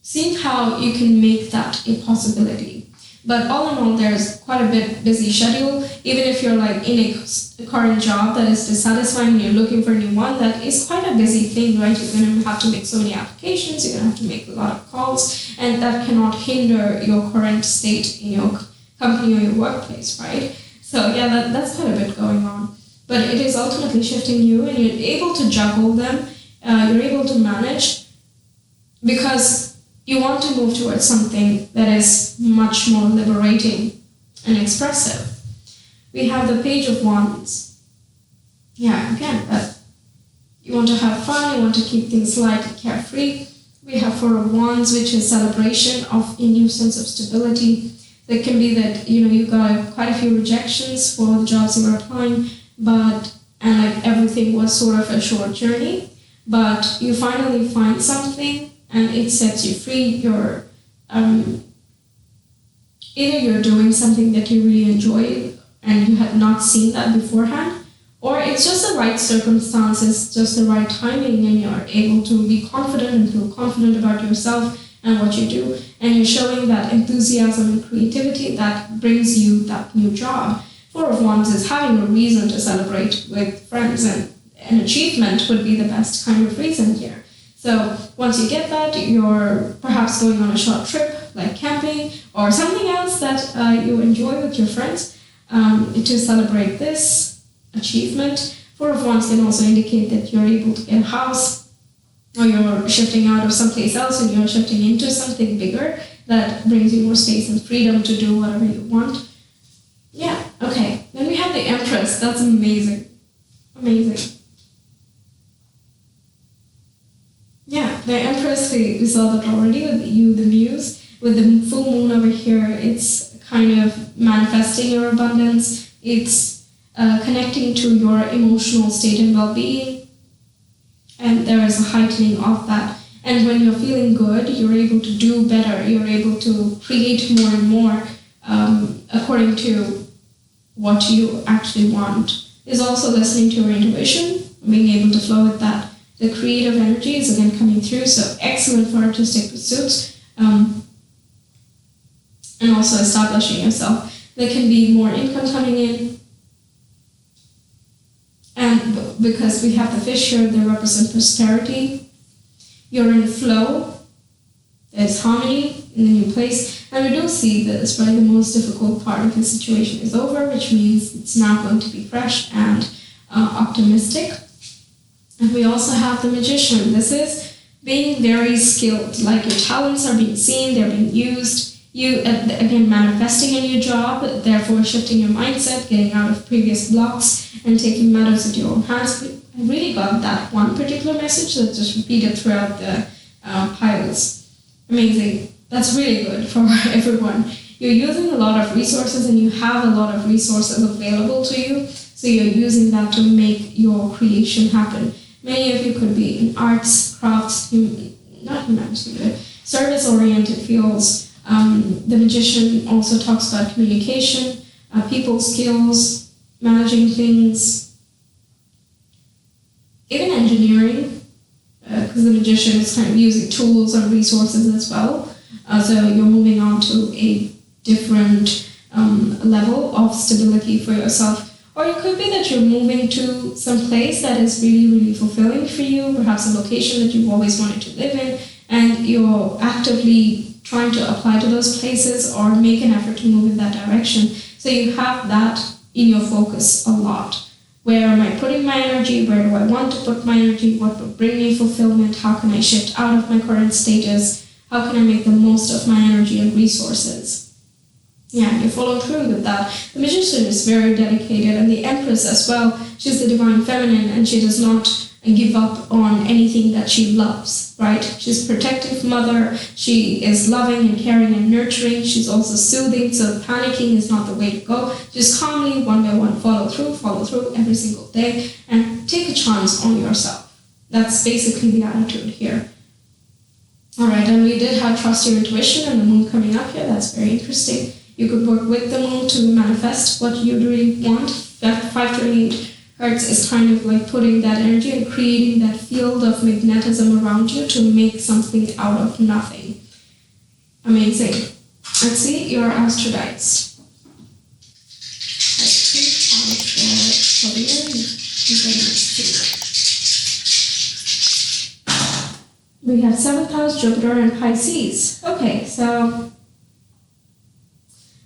seeing how you can make that a possibility. But all in all, there's quite a bit busy schedule. Even if you're like in a current job that is dissatisfying and you're looking for a new one, that is quite a busy thing, right? You're going to have to make so many applications, you're going to have to make a lot of calls, and that cannot hinder your current state in your company or your workplace, right? So yeah, that's quite a bit going on. But it is ultimately shifting you, and you're able to juggle them, you're able to manage, because you want to move towards something that is much more liberating and expressive. We have the Page of Wands. Yeah, again, that you want to have fun, you want to keep things light and carefree. We have Four of Wands, which is celebration of a new sense of stability. It can be that you got quite a few rejections for the jobs you were applying, and like everything was sort of a short journey, but you finally find something and it sets you free. You're either you're doing something that you really enjoy and you had not seen that beforehand, or it's just the right circumstances, just the right timing, and you're able to be confident and feel confident about yourself and what you do, and you're showing that enthusiasm and creativity that brings you that new job. Four of Wands is having a reason to celebrate with friends, and an achievement would be the best kind of reason here. So once you get that, you're perhaps going on a short trip, like camping, or something else that you enjoy with your friends to celebrate this achievement. Four of Wands can also indicate that you're able to get a house, or you're shifting out of someplace else and you're shifting into something bigger that brings you more space and freedom to do whatever you want. Yeah, okay. Then we have the Empress. That's amazing. Amazing. Yeah, the Empress, we saw that already with you, the Muse. With the full moon over here, it's kind of manifesting your abundance. It's connecting to your emotional state and well-being. And there is a heightening of that. And when you're feeling good, you're able to do better. You're able to create more and more according to what you actually want. Is also listening to your intuition, being able to flow with that. The creative energy is again coming through, so excellent for artistic pursuits, and also establishing yourself. There can be more income coming in, and because we have the fish here, they represent prosperity. You're in flow, there's harmony in the new place, and we do see this, right? The most difficult part of the situation is over, which means it's now going to be fresh and optimistic. And we also have the Magician. This is being very skilled, like your talents are being seen, they're being used. You, again, manifesting a new job, therefore shifting your mindset, getting out of previous blocks and taking matters into your own hands. I really got that one particular message that just repeated throughout the piles. Amazing. That's really good for everyone. You're using a lot of resources and you have a lot of resources available to you, so you're using that to make your creation happen. Many of you could be in arts, crafts, not humanity, but service-oriented fields. The Magician also talks about communication, people skills, managing things, even engineering, because the Magician is kind of using tools and resources as well. So you're moving on to a different level of stability for yourself. Or it could be that you're moving to some place that is really, really fulfilling for you, perhaps a location that you've always wanted to live in, and you're actively trying to apply to those places or make an effort to move in that direction. So you have that in your focus a lot. Where am I putting my energy? Where do I want to put my energy? What will bring me fulfillment? How can I shift out of my current status? How can I make the most of my energy and resources? Yeah, you follow through with that. The Magician is very dedicated, and the Empress as well. She's the divine feminine, and she does not give up on anything that she loves, right? She's a protective mother. She is loving and caring and nurturing. She's also soothing, so panicking is not the way to go. Just calmly, one by one, follow through every single day, and take a chance on yourself. That's basically the attitude here. All right, and we did have trust your intuition and the moon coming up here. That's very interesting. You could work with the moon to manifest what you really want. That 528 Hertz is kind of like putting that energy and creating that field of magnetism around you to make something out of nothing. Amazing. Let's see your Astrodites. We have 7th house, Jupiter, and Pisces. Okay, so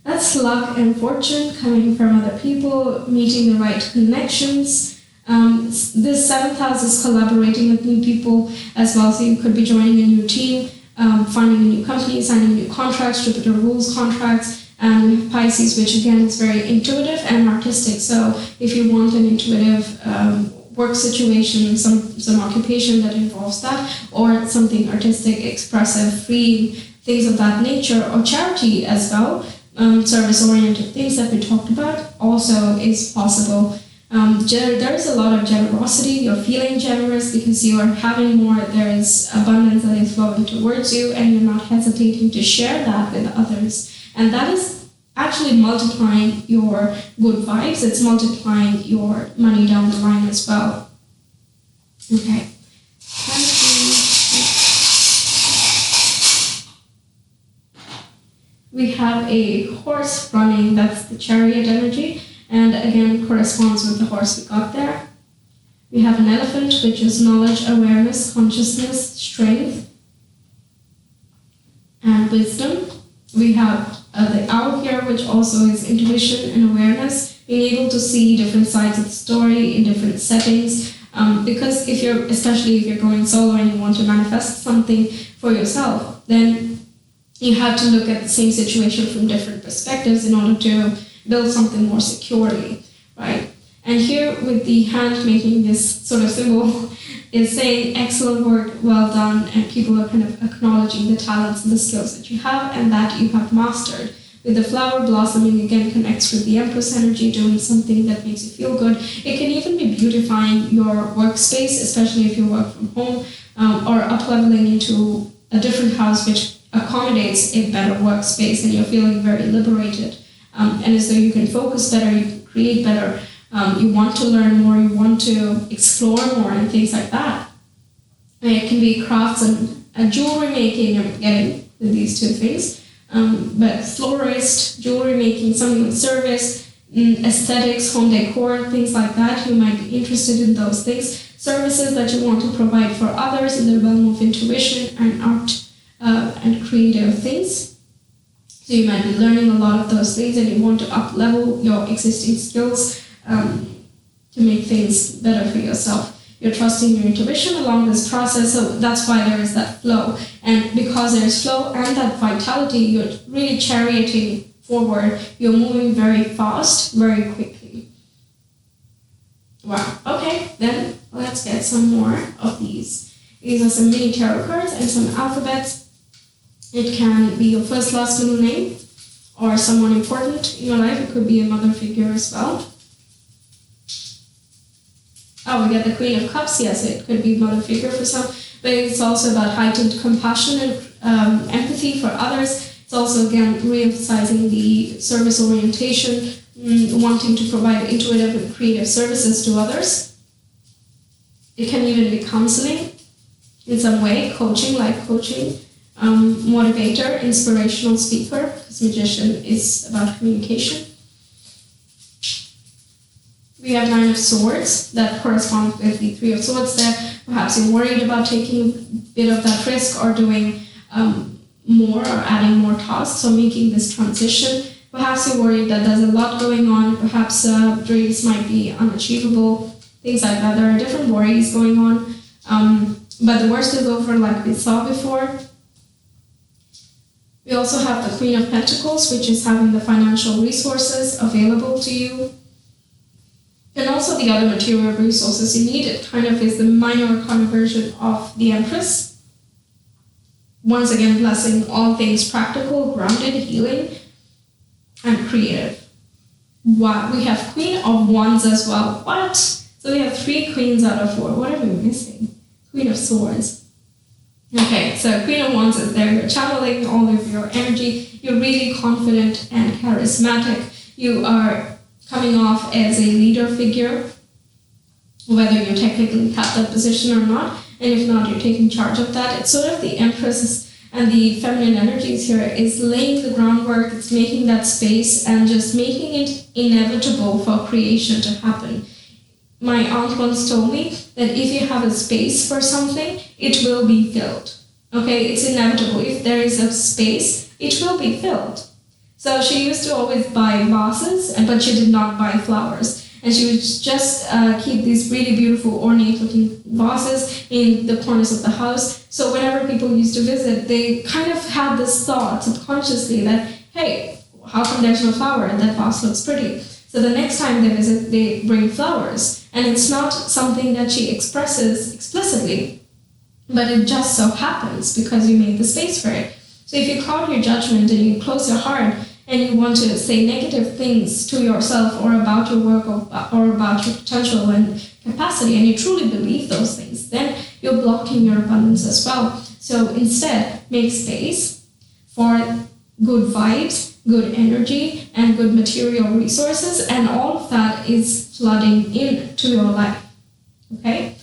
that's luck and fortune coming from other people, meeting the right connections. This 7th house is collaborating with new people as well, so you could be joining a new team, finding a new company, signing new contracts. Jupiter rules contracts. And we have Pisces, which again is very intuitive and artistic. So if you want an intuitive work situation, some occupation that involves that, or something artistic, expressive, free, things of that nature, or charity as well, service-oriented things that we talked about also is possible. There is a lot of generosity. You're feeling generous because you are having more. There is abundance that is flowing towards you, and you're not hesitating to share that with others. And that is actually multiplying your good vibes. It's multiplying your money down the line as well. Okay. We have a horse running. That's the Chariot energy. And again, corresponds with the horse we got there. We have an elephant, which is knowledge, awareness, consciousness, strength, and wisdom. We have the owl here, which also is intuition and awareness, being able to see different sides of the story in different settings. Because especially if you're going solo and you want to manifest something for yourself, then you have to look at the same situation from different perspectives in order to build something more securely, right? And here with the hand making this sort of symbol is saying excellent work, well done, and people are kind of acknowledging the talents and the skills that you have and that you have mastered. With the flower blossoming, again, connects with the Empress energy, doing something that makes you feel good. It can even be beautifying your workspace, especially if you work from home, or up-leveling into a different house which accommodates a better workspace, and you're feeling very liberated. And as though you can focus better, you can create better, you want to learn more, you want to explore more, and things like that. And it can be crafts and jewelry making, I'm getting with these two things. But florist, jewelry making, something with service, aesthetics, home decor, things like that. You might be interested in those things. Services that you want to provide for others in the realm of intuition and art and creative things. So you might be learning a lot of those things, and you want to up-level your existing skills to make things better for yourself. You're trusting your intuition along this process, so that's why there is that flow. And because there's flow and that vitality, you're really charioting forward. You're moving very fast, very quickly. Wow. Okay, then let's get some more of these. These are some mini tarot cards and some alphabets. It can be your first, last, middle name, or someone important in your life. It could be a mother figure as well. Oh, we get the Queen of Cups. Yes, it could be mother figure for some, but it's also about heightened compassion and empathy for others. It's also, again, re-emphasizing the service orientation, wanting to provide intuitive and creative services to others. It can even be counseling in some way, coaching, life coaching, motivator, inspirational speaker, because Magician is about communication. We have Nine of Swords that corresponds with the Three of Swords there. Perhaps you're worried about taking a bit of that risk or doing more or adding more tasks or making this transition. Perhaps you're worried that there's a lot going on. Perhaps dreams might be unachievable, things like that. There are different worries going on. But the worst is over, like we saw before. We also have the Queen of Pentacles, which is having the financial resources available to you. And also the other material resources you need. It kind of is the minor arcana version of the Empress. Once again, blessing all things practical, grounded, healing, and creative. Wow, we have Queen of Wands as well. What? So we have 3 queens out of 4. What are we missing? Queen of Swords. Okay, so Queen of Wands is there. You're channeling all of your energy. You're really confident and charismatic. You are coming off as a leader figure, whether you technically have that position or not. And if not, you're taking charge of that. It's sort of the Empress and the feminine energies here is laying the groundwork. It's making that space and just making it inevitable for creation to happen. My aunt once told me that if you have a space for something, it will be filled. Okay, it's inevitable. If there is a space, it will be filled. So she used to always buy vases, but she did not buy flowers. And she would just keep these really beautiful ornate looking vases in the corners of the house. So whenever people used to visit, they kind of had this thought subconsciously that, hey, how come there's no flower and that vase looks pretty? So the next time they visit, they bring flowers. And it's not something that she expresses explicitly, but it just so happens because you made the space for it. So if you cloud your judgment and you close your heart and you want to say negative things to yourself or about your work or about your potential and capacity, and you truly believe those things, then you're blocking your abundance as well. So instead, make space for good vibes, good energy, and good material resources, and all of that is flooding into your life. Okay?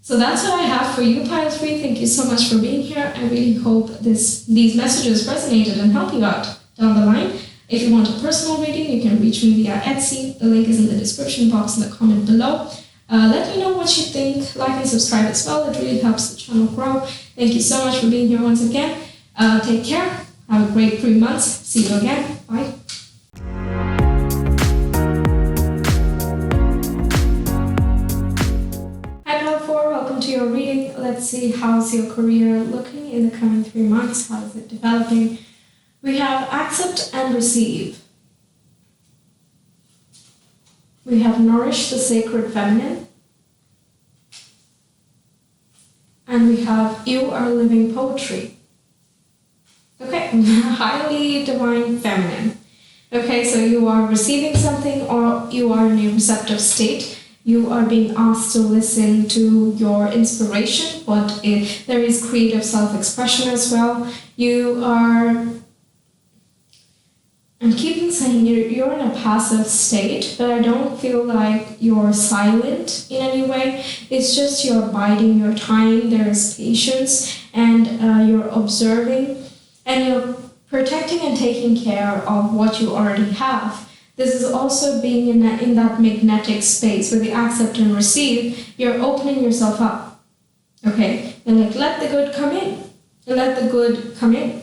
So that's what I have for you, Pile 3. Thank you so much for being here. I really hope these messages resonated and help you out down the line. If you want a personal reading, you can reach me via Etsy. The link is in the description box in the comment below. Let me know what you think. Like and subscribe as well. It really helps the channel grow. Thank you so much for being here once again. Take care. Have a great 3 months. See you again. Bye. To your reading. Let's see how's your career looking in the coming 3 months. How is it developing? We have accept and receive. We have nourish the sacred feminine. And we have you are living poetry. Okay, highly divine feminine. Okay, so you are receiving something or you are in a receptive state. You are being asked to listen to your inspiration, but there is creative self-expression as well. I'm keeping saying you're in a passive state, but I don't feel like you're silent in any way. It's just you're biding your time, there is patience, and you're observing, and you're protecting and taking care of what you already have. This is also being in that magnetic space where the accept and receive, you're opening yourself up. Okay? And let the good come in. Let the good come in.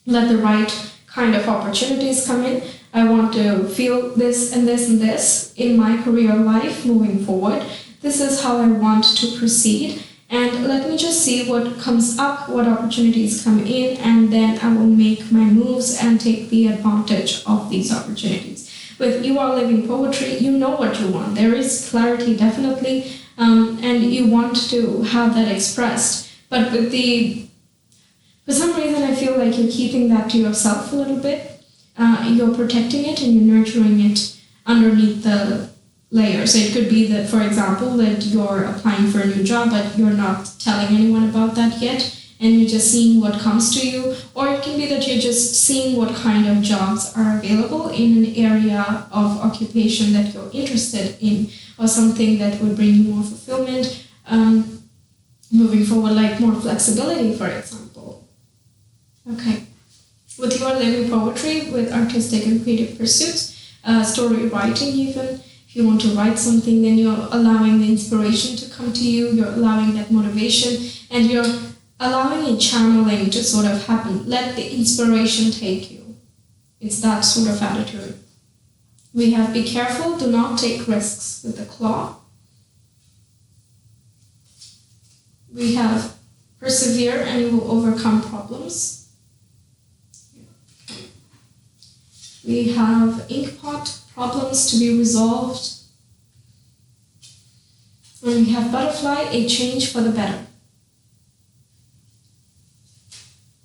Let the right kind of opportunities come in. I want to feel this and this and this in my career life moving forward. This is how I want to proceed. And let me just see what comes up, what opportunities come in, and then I will make my moves and take the advantage of these opportunities. With you are living poetry, you know what you want. There is clarity, definitely, and you want to have that expressed. But for some reason, I feel like you're keeping that to yourself a little bit. You're protecting it and you're nurturing it underneath the layers. So it could be that, for example, that you're applying for a new job, but you're not telling anyone about that yet, and you're just seeing what comes to you. Or it can be that you're just seeing what kind of jobs are available in an area of occupation that you're interested in, or something that would bring you more fulfillment moving forward, like more flexibility, for example. Okay. With your living poetry, with artistic and creative pursuits, story writing even, if you want to write something, then you're allowing the inspiration to come to you, you're allowing that motivation, and you're allowing a channeling to sort of happen. Let the inspiration take you. It's that sort of attitude. We have be careful, do not take risks with the claw. We have persevere and you will overcome problems. We have ink pot problems to be resolved. And we have butterfly, a change for the better.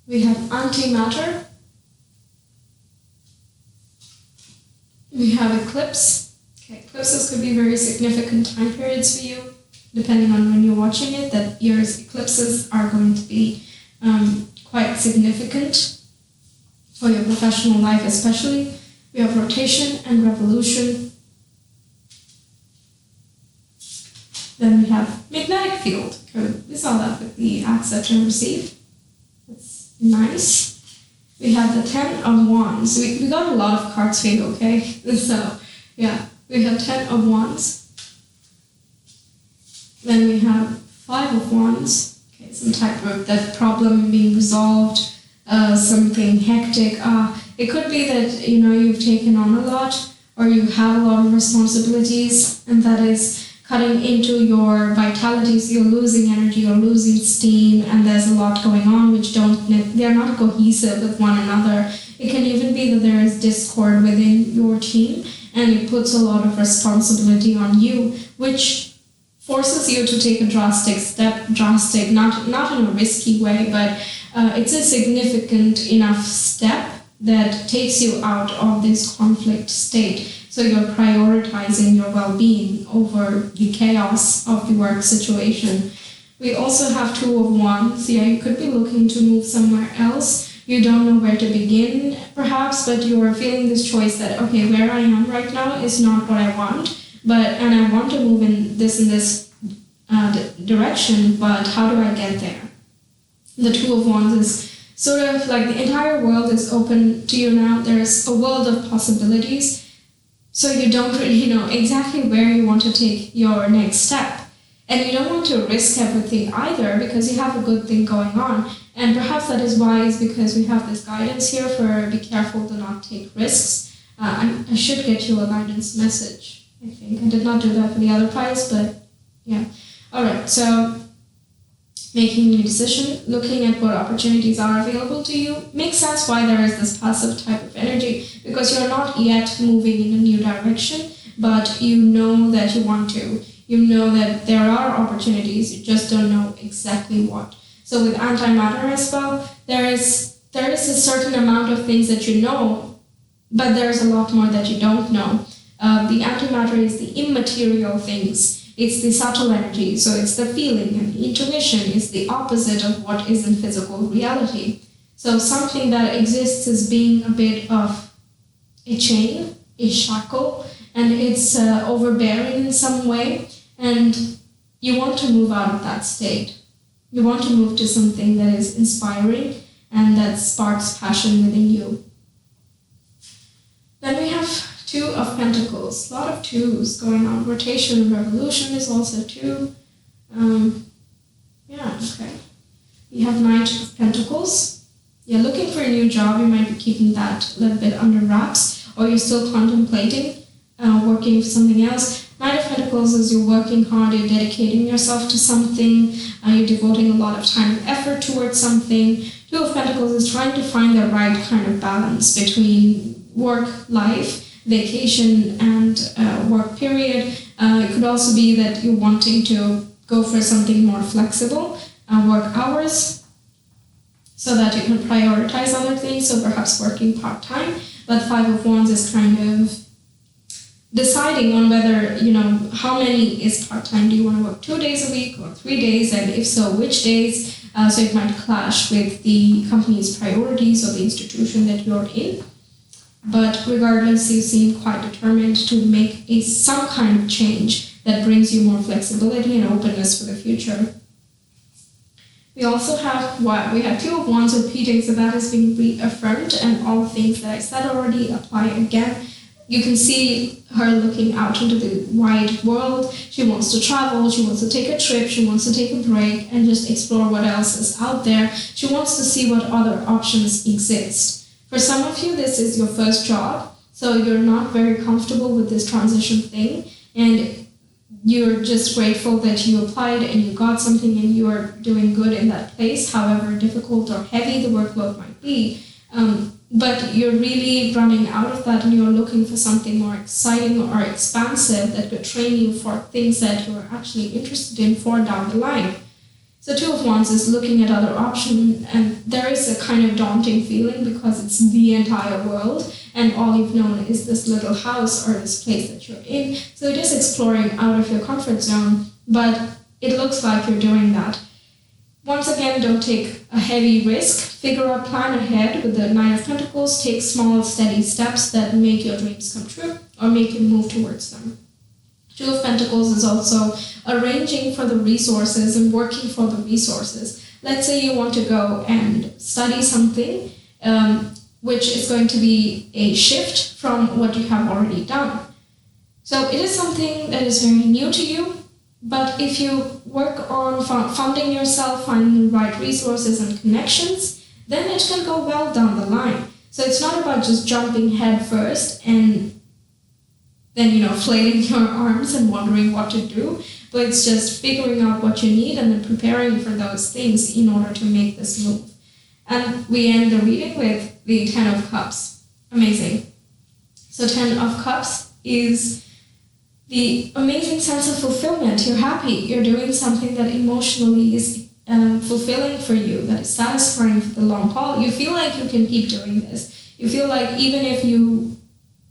We have antimatter. We have eclipse. Okay, eclipses could be very significant time periods for you, depending on when you're watching it. That year's eclipses are going to be quite significant for your professional life especially. We have rotation and revolution. Then we have magnetic field. We saw that with the accept and receive. That's nice. We have the 10 of Wands. We got a lot of cards for you, okay? So, yeah, we have 10 of Wands. Then we have 5 of Wands. Okay, some type of that problem being resolved, something hectic. It could be that, you've taken on a lot, or you have a lot of responsibilities, and that is cutting into your vitality, so you're losing energy, you're losing steam, and there's a lot going on which they're not cohesive with one another. It can even be that there is discord within your team, and it puts a lot of responsibility on you, which forces you to take a drastic step, not in a risky way, but it's a significant enough step that takes you out of this conflict state. So you're prioritizing your well-being over the chaos of the work situation. We also have 2 of Wands. Yeah, you could be looking to move somewhere else. You don't know where to begin, perhaps, but you're feeling this choice that, okay, where I am right now is not what I want, and I want to move in this direction, but how do I get there? The 2 of Wands is sort of like the entire world is open to you now. There's a world of possibilities. So you don't really know exactly where you want to take your next step. And you don't want to risk everything either, because you have a good thing going on. And perhaps that is wise, because we have this guidance here for be careful to not take risks. I should get you a guidance message, I think. I did not do that for the other piles, but yeah. Alright, so making a decision, looking at what opportunities are available to you, makes sense why there is this passive type of energy, because you're not yet moving in a new direction, but you know that you want to. You know that there are opportunities, you just don't know exactly what. So with antimatter as well, there is a certain amount of things that you know, but there's a lot more that you don't know. The antimatter is the immaterial things. It's the subtle energy, so it's the feeling, and the intuition is the opposite of what is in physical reality. So something that exists as being a bit of a chain, a shackle, and it's overbearing in some way, and you want to move out of that state. You want to move to something that is inspiring and that sparks passion within you. Then we have 2 of Pentacles, a lot of 2s going on. Rotation and revolution is also 2. Okay. We have Knight of Pentacles. You're looking for a new job, you might be keeping that a little bit under wraps, or you're still contemplating working for something else. Knight of Pentacles is you're working hard, you're dedicating yourself to something, you're devoting a lot of time and effort towards something. 2 of Pentacles is trying to find the right kind of balance between work, life, vacation, and work period. It could also be that you're wanting to go for something more flexible, work hours, so that you can prioritize other things, so perhaps working part-time. But 5 of Wands is kind of deciding on whether, how many is part-time. Do you want to work 2 days a week or 3 days, and if so, which days? So it might clash with the company's priorities or the institution that you're in. But regardless, you seem quite determined to make some kind of change that brings you more flexibility and openness for the future. We also have we have 2 of Wands repeating, so that is being reaffirmed, and all the things that I said already apply again. You can see her looking out into the wide world. She wants to travel, she wants to take a trip, she wants to take a break and just explore what else is out there. She wants to see what other options exist. For some of you, this is your first job, so you're not very comfortable with this transition thing, and you're just grateful that you applied and you got something and you're doing good in that place, however difficult or heavy the workload might be. but you're really running out of that and you're looking for something more exciting or expansive that could train you for things that you're actually interested in for down the line. So Two of Wands is looking at other options, and there is a kind of daunting feeling because it's the entire world and all you've known is this little house or this place that you're in. So it is exploring out of your comfort zone, but it looks like you're doing that. Once again, don't take a heavy risk. Figure out, plan ahead with the Nine of Pentacles. Take small, steady steps that make your dreams come true or make you move towards them. Two of Pentacles is also arranging for the resources and working for the resources. Let's say you want to go and study something, which is going to be a shift from what you have already done. So it is something that is very new to you. But if you work on funding yourself, finding the right resources and connections, then it can go well down the line. So it's not about just jumping head first and then, flailing your arms and wondering what to do, but it's just figuring out what you need and then preparing for those things in order to make this move. And we end the reading with the Ten of Cups. Amazing. So Ten of Cups is the amazing sense of fulfillment. You're happy. You're doing something that emotionally is fulfilling for you, that is satisfying for the long haul. You feel like you can keep doing this. You feel like even if you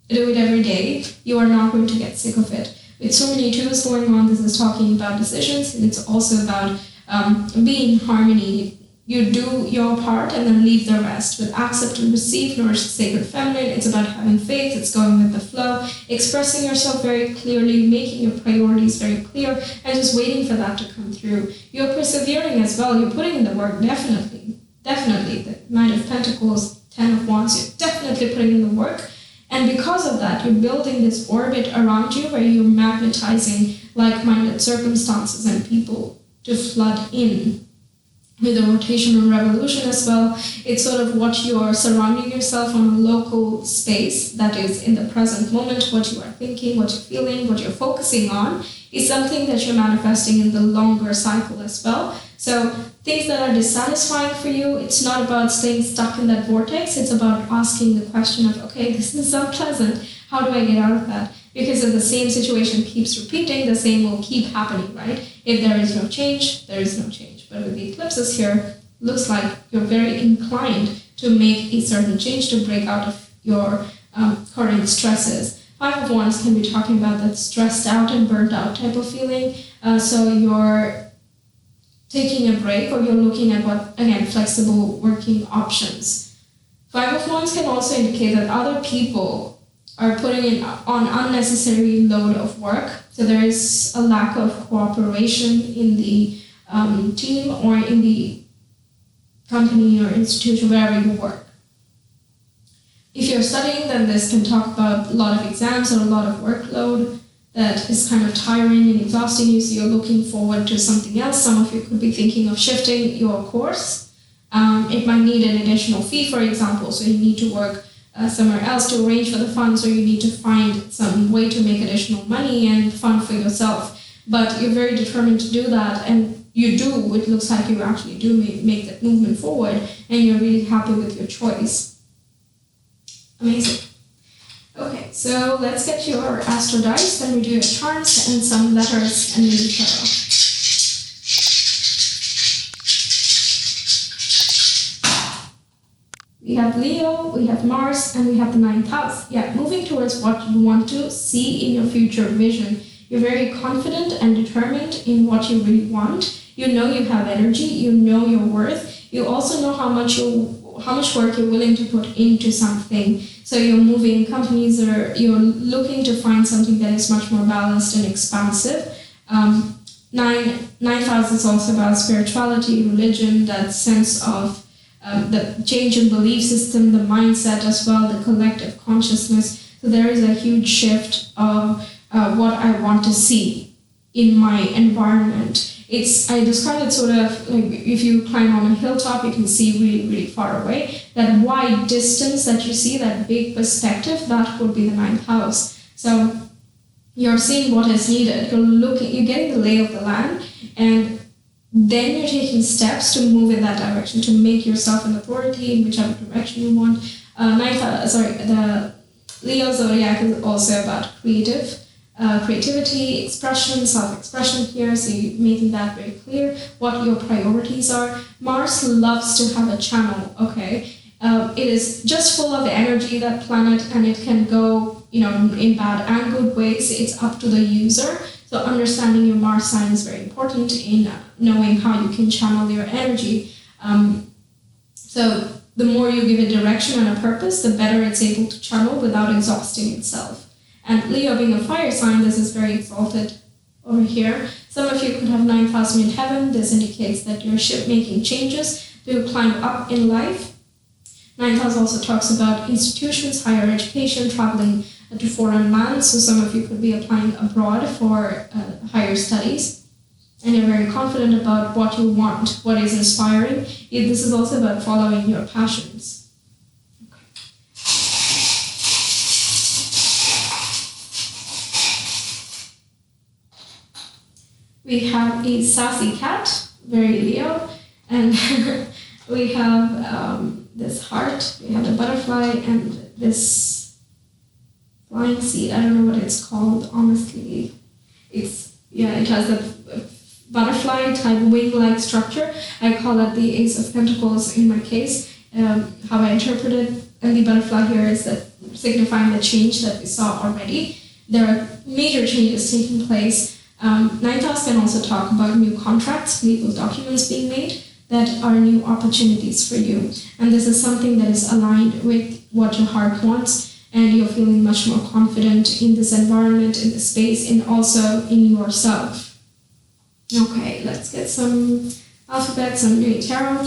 do it every day, you are not going to get sick of it. With so many twos going on, this is talking about decisions, and it's also about being in harmony. You do your part and then leave the rest. With accept and receive, nourish the sacred feminine. It's about having faith, it's going with the flow, expressing yourself very clearly, making your priorities very clear, and just waiting for that to come through. You're persevering as well. You're putting in the work, definitely. The Knight of Pentacles, Ten of Wands, you're definitely putting in the work. And because of that, you're building this orbit around you where you're magnetizing like-minded circumstances and people to flood in. With the rotation and revolution as well, it's sort of what you're surrounding yourself on a local space that is in the present moment. What you are thinking, what you're feeling, what you're focusing on is something that you're manifesting in the longer cycle as well. So things that are dissatisfying for you, it's not about staying stuck in that vortex. It's about asking the question of, okay, this is unpleasant. How do I get out of that? Because if the same situation keeps repeating, the same will keep happening, right? If there is no change, there is no change. But with the eclipses here, looks like you're very inclined to make a certain change to break out of your current stresses. Five of Wands can be talking about that stressed out and burnt out type of feeling. So you're taking a break or you're looking at what, again, flexible working options. Five of Wands can also indicate that other people are putting in on unnecessary load of work. So there is a lack of cooperation in the team or in the company or institution wherever you work. If you're studying, then this can talk about a lot of exams or a lot of workload that is kind of tiring and exhausting you, so you're looking forward to something else. Some of you could be thinking of shifting your course. It might need an additional fee, for example, so you need to work somewhere else to arrange for the funds, or you need to find some way to make additional money and fund for yourself. But you're very determined to do that, and you do. It looks like you actually do make that movement forward, and you're really happy with your choice. Amazing. Okay, so let's get your astro dice, then we do your charms and some letters and mini tarot. We have Leo, we have Mars, and we have the 9th house. Yeah, moving towards what you want to see in your future vision. You're very confident and determined in what you really want. You know you have energy, you know your worth. You also know how much work you're willing to put into something. So you're moving companies, or you're looking to find something that is much more balanced and expansive. Ninth house is also about spirituality, religion, that sense of the change in belief system, the mindset as well, the collective consciousness. So there is a huge shift of what I want to see in my environment. I describe it sort of like if you climb on a hilltop, you can see really, really far away. That wide distance that you see, that big perspective, that would be the 9th house. So you're seeing what is needed. You're getting the lay of the land, and then you're taking steps to move in that direction, to make yourself an authority in whichever direction you want. The Leo zodiac is also about creativity, expression, self-expression here, so you're making that very clear, what your priorities are. Mars loves to have a channel, okay? It is just full of energy, that planet, and it can go, in bad and good ways. It's up to the user. So understanding your Mars sign is very important in knowing how you can channel your energy. So the more you give it direction and a purpose, the better it's able to channel without exhausting itself. And Leo being a fire sign, this is very exalted over here. Some of you could have 9th house in heaven. This indicates that you're making changes to climb up in life. 9th house also talks about institutions, higher education, traveling to foreign lands. So some of you could be applying abroad for higher studies. And you're very confident about what you want, what is inspiring. This is also about following your passions. We have a sassy cat, very Leo, and we have this heart, we have the butterfly, and this flying seed. I don't know what it's called, honestly. It has a butterfly type wing-like structure. I call it the Ace of Pentacles in my case. How I interpret it, and the butterfly here is that signifying the change that we saw already. There are major changes taking place. 9th house can also talk about new contracts, legal documents being made that are new opportunities for you. And this is something that is aligned with what your heart wants, and you're feeling much more confident in this environment, in this space, and also in yourself. Okay, let's get some alphabets and new tarot.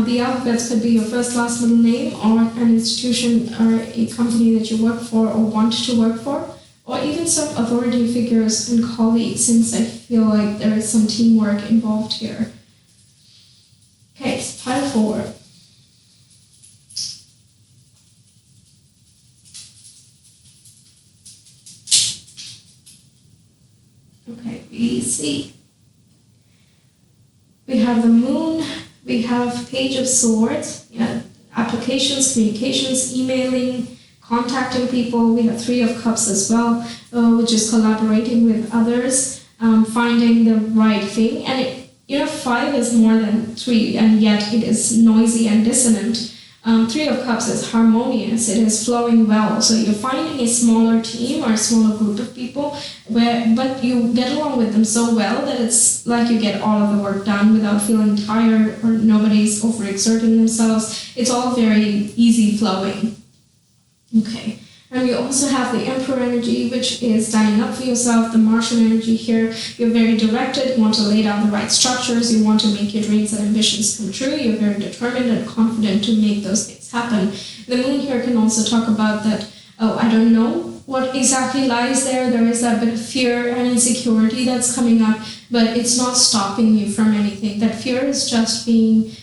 The alphabets could be your first, last, middle name, or an institution or a company that you work for or want to work for, or even some authority figures and colleagues, since I feel like there is some teamwork involved here. Okay, so pile 4. Okay, we see. We have the moon, we have Page of Swords, applications, communications, emailing, contacting people. We have 3 of Cups as well, which is collaborating with others, finding the right thing. And 5 is more than 3, and yet it is noisy and dissonant. 3 of Cups is harmonious, it is flowing well. So you're finding a smaller team or a smaller group of people, but you get along with them so well that it's like you get all of the work done without feeling tired, or nobody's overexerting themselves. It's all very easy flowing. Okay, and we also have the Emperor energy, which is standing up for yourself, the Martian energy here. You're very directed, you want to lay down the right structures, you want to make your dreams and ambitions come true, you're very determined and confident to make those things happen. The moon here can also talk about that, I don't know what exactly lies there. There is that bit of fear and insecurity that's coming up, but it's not stopping you from anything. That fear is just being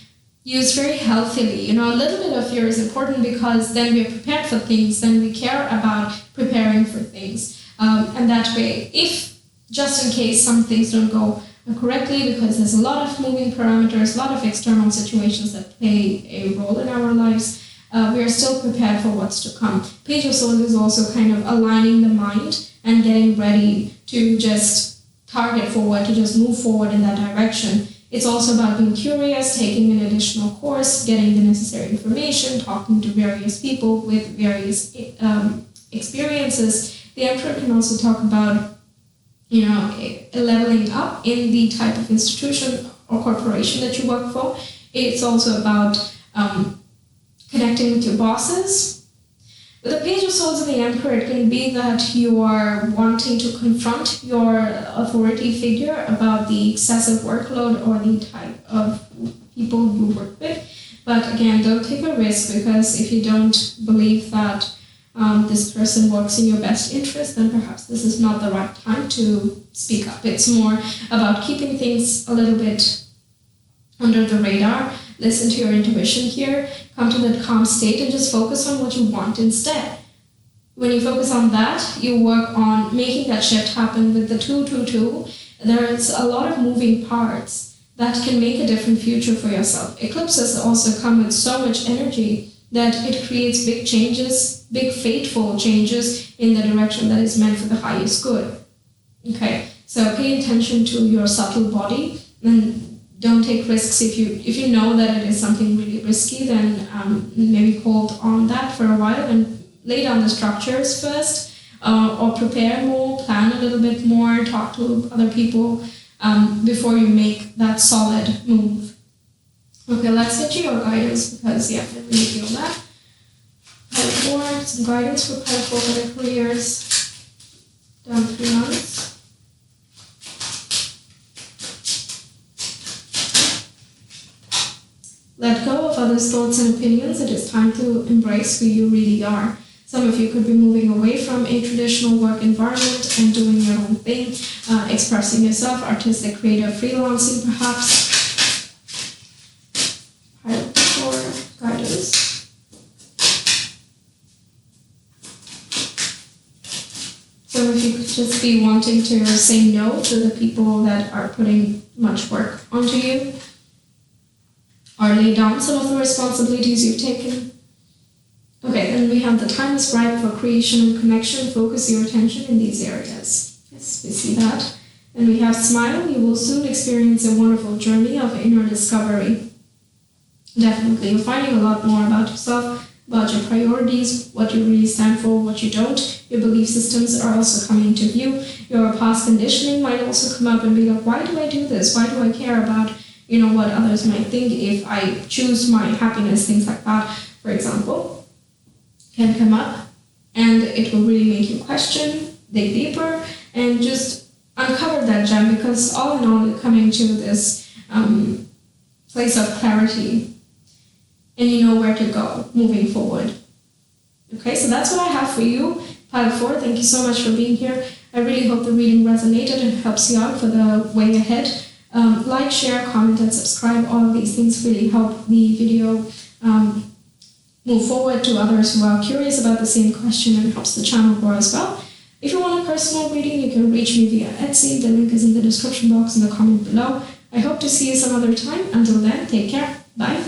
used very healthily. A little bit of fear is important because then we're prepared for things, then we care about preparing for things. And that way, if just in case some things don't go correctly, because there's a lot of moving parameters, a lot of external situations that play a role in our lives, we are still prepared for what's to come. Page of Swords is also kind of aligning the mind and getting ready to just target forward, to just move forward in that direction. It's also about being curious, taking an additional course, getting the necessary information, talking to various people with various experiences. The Emperor can also talk about, leveling up in the type of institution or corporation that you work for. It's also about connecting with your bosses. With the Page of Swords and the Emperor, it can be that you are wanting to confront your authority figure about the excessive workload or the type of people you work with. But again, don't take a risk, because if you don't believe that this person works in your best interest, then perhaps this is not the right time to speak up. It's more about keeping things a little bit under the radar. Listen to your intuition here, come to that calm state and just focus on what you want instead. When you focus on that, you work on making that shift happen with the 2-2-2. There's a lot of moving parts that can make a different future for yourself. Eclipses also come with so much energy that it creates big changes, big fateful changes in the direction that is meant for the highest good. Okay, so pay attention to your subtle body and don't take risks. If you know that it is something really risky, then maybe hold on that for a while and lay down the structures first, or prepare more, plan a little bit more, talk to other people before you make that solid move. Okay, let's get you your guidance, because I really feel that. Pile 4, some guidance for Pile 4 for their careers. Down 3 months. Let go of others' thoughts and opinions. It is time to embrace who you really are. Some of you could be moving away from a traditional work environment and doing your own thing, expressing yourself, artistic, creative, freelancing perhaps. Pile 4, guidance. Some of you could just be wanting to say no to the people that are putting much work onto you, or lay down some of the responsibilities you've taken. Okay, then we have the time is ripe for creation and connection. Focus your attention in these areas. Yes, we see that. And we have smile. You will soon experience a wonderful journey of inner discovery. Definitely, you're finding a lot more about yourself, about your priorities, what you really stand for, what you don't. Your belief systems are also coming to view. Your past conditioning might also come up and be like, why do I do this? Why do I care about what others might think if I choose my happiness? Things like that, for example, can come up, and it will really make you question, dig deeper, and just uncover that gem, because all in all, you're coming to this place of clarity, and you know where to go moving forward. Okay, so that's what I have for you, Pile 4. Thank you so much for being here. I really hope the reading resonated and helps you out for the way ahead. Like, share, comment, and subscribe. All of these things really help the video move forward to others who are curious about the same question, and helps the channel grow as well. If you want a personal reading, you can reach me via Etsy. The link is in the description box and the comment below. I hope to see you some other time. Until then, take care. Bye.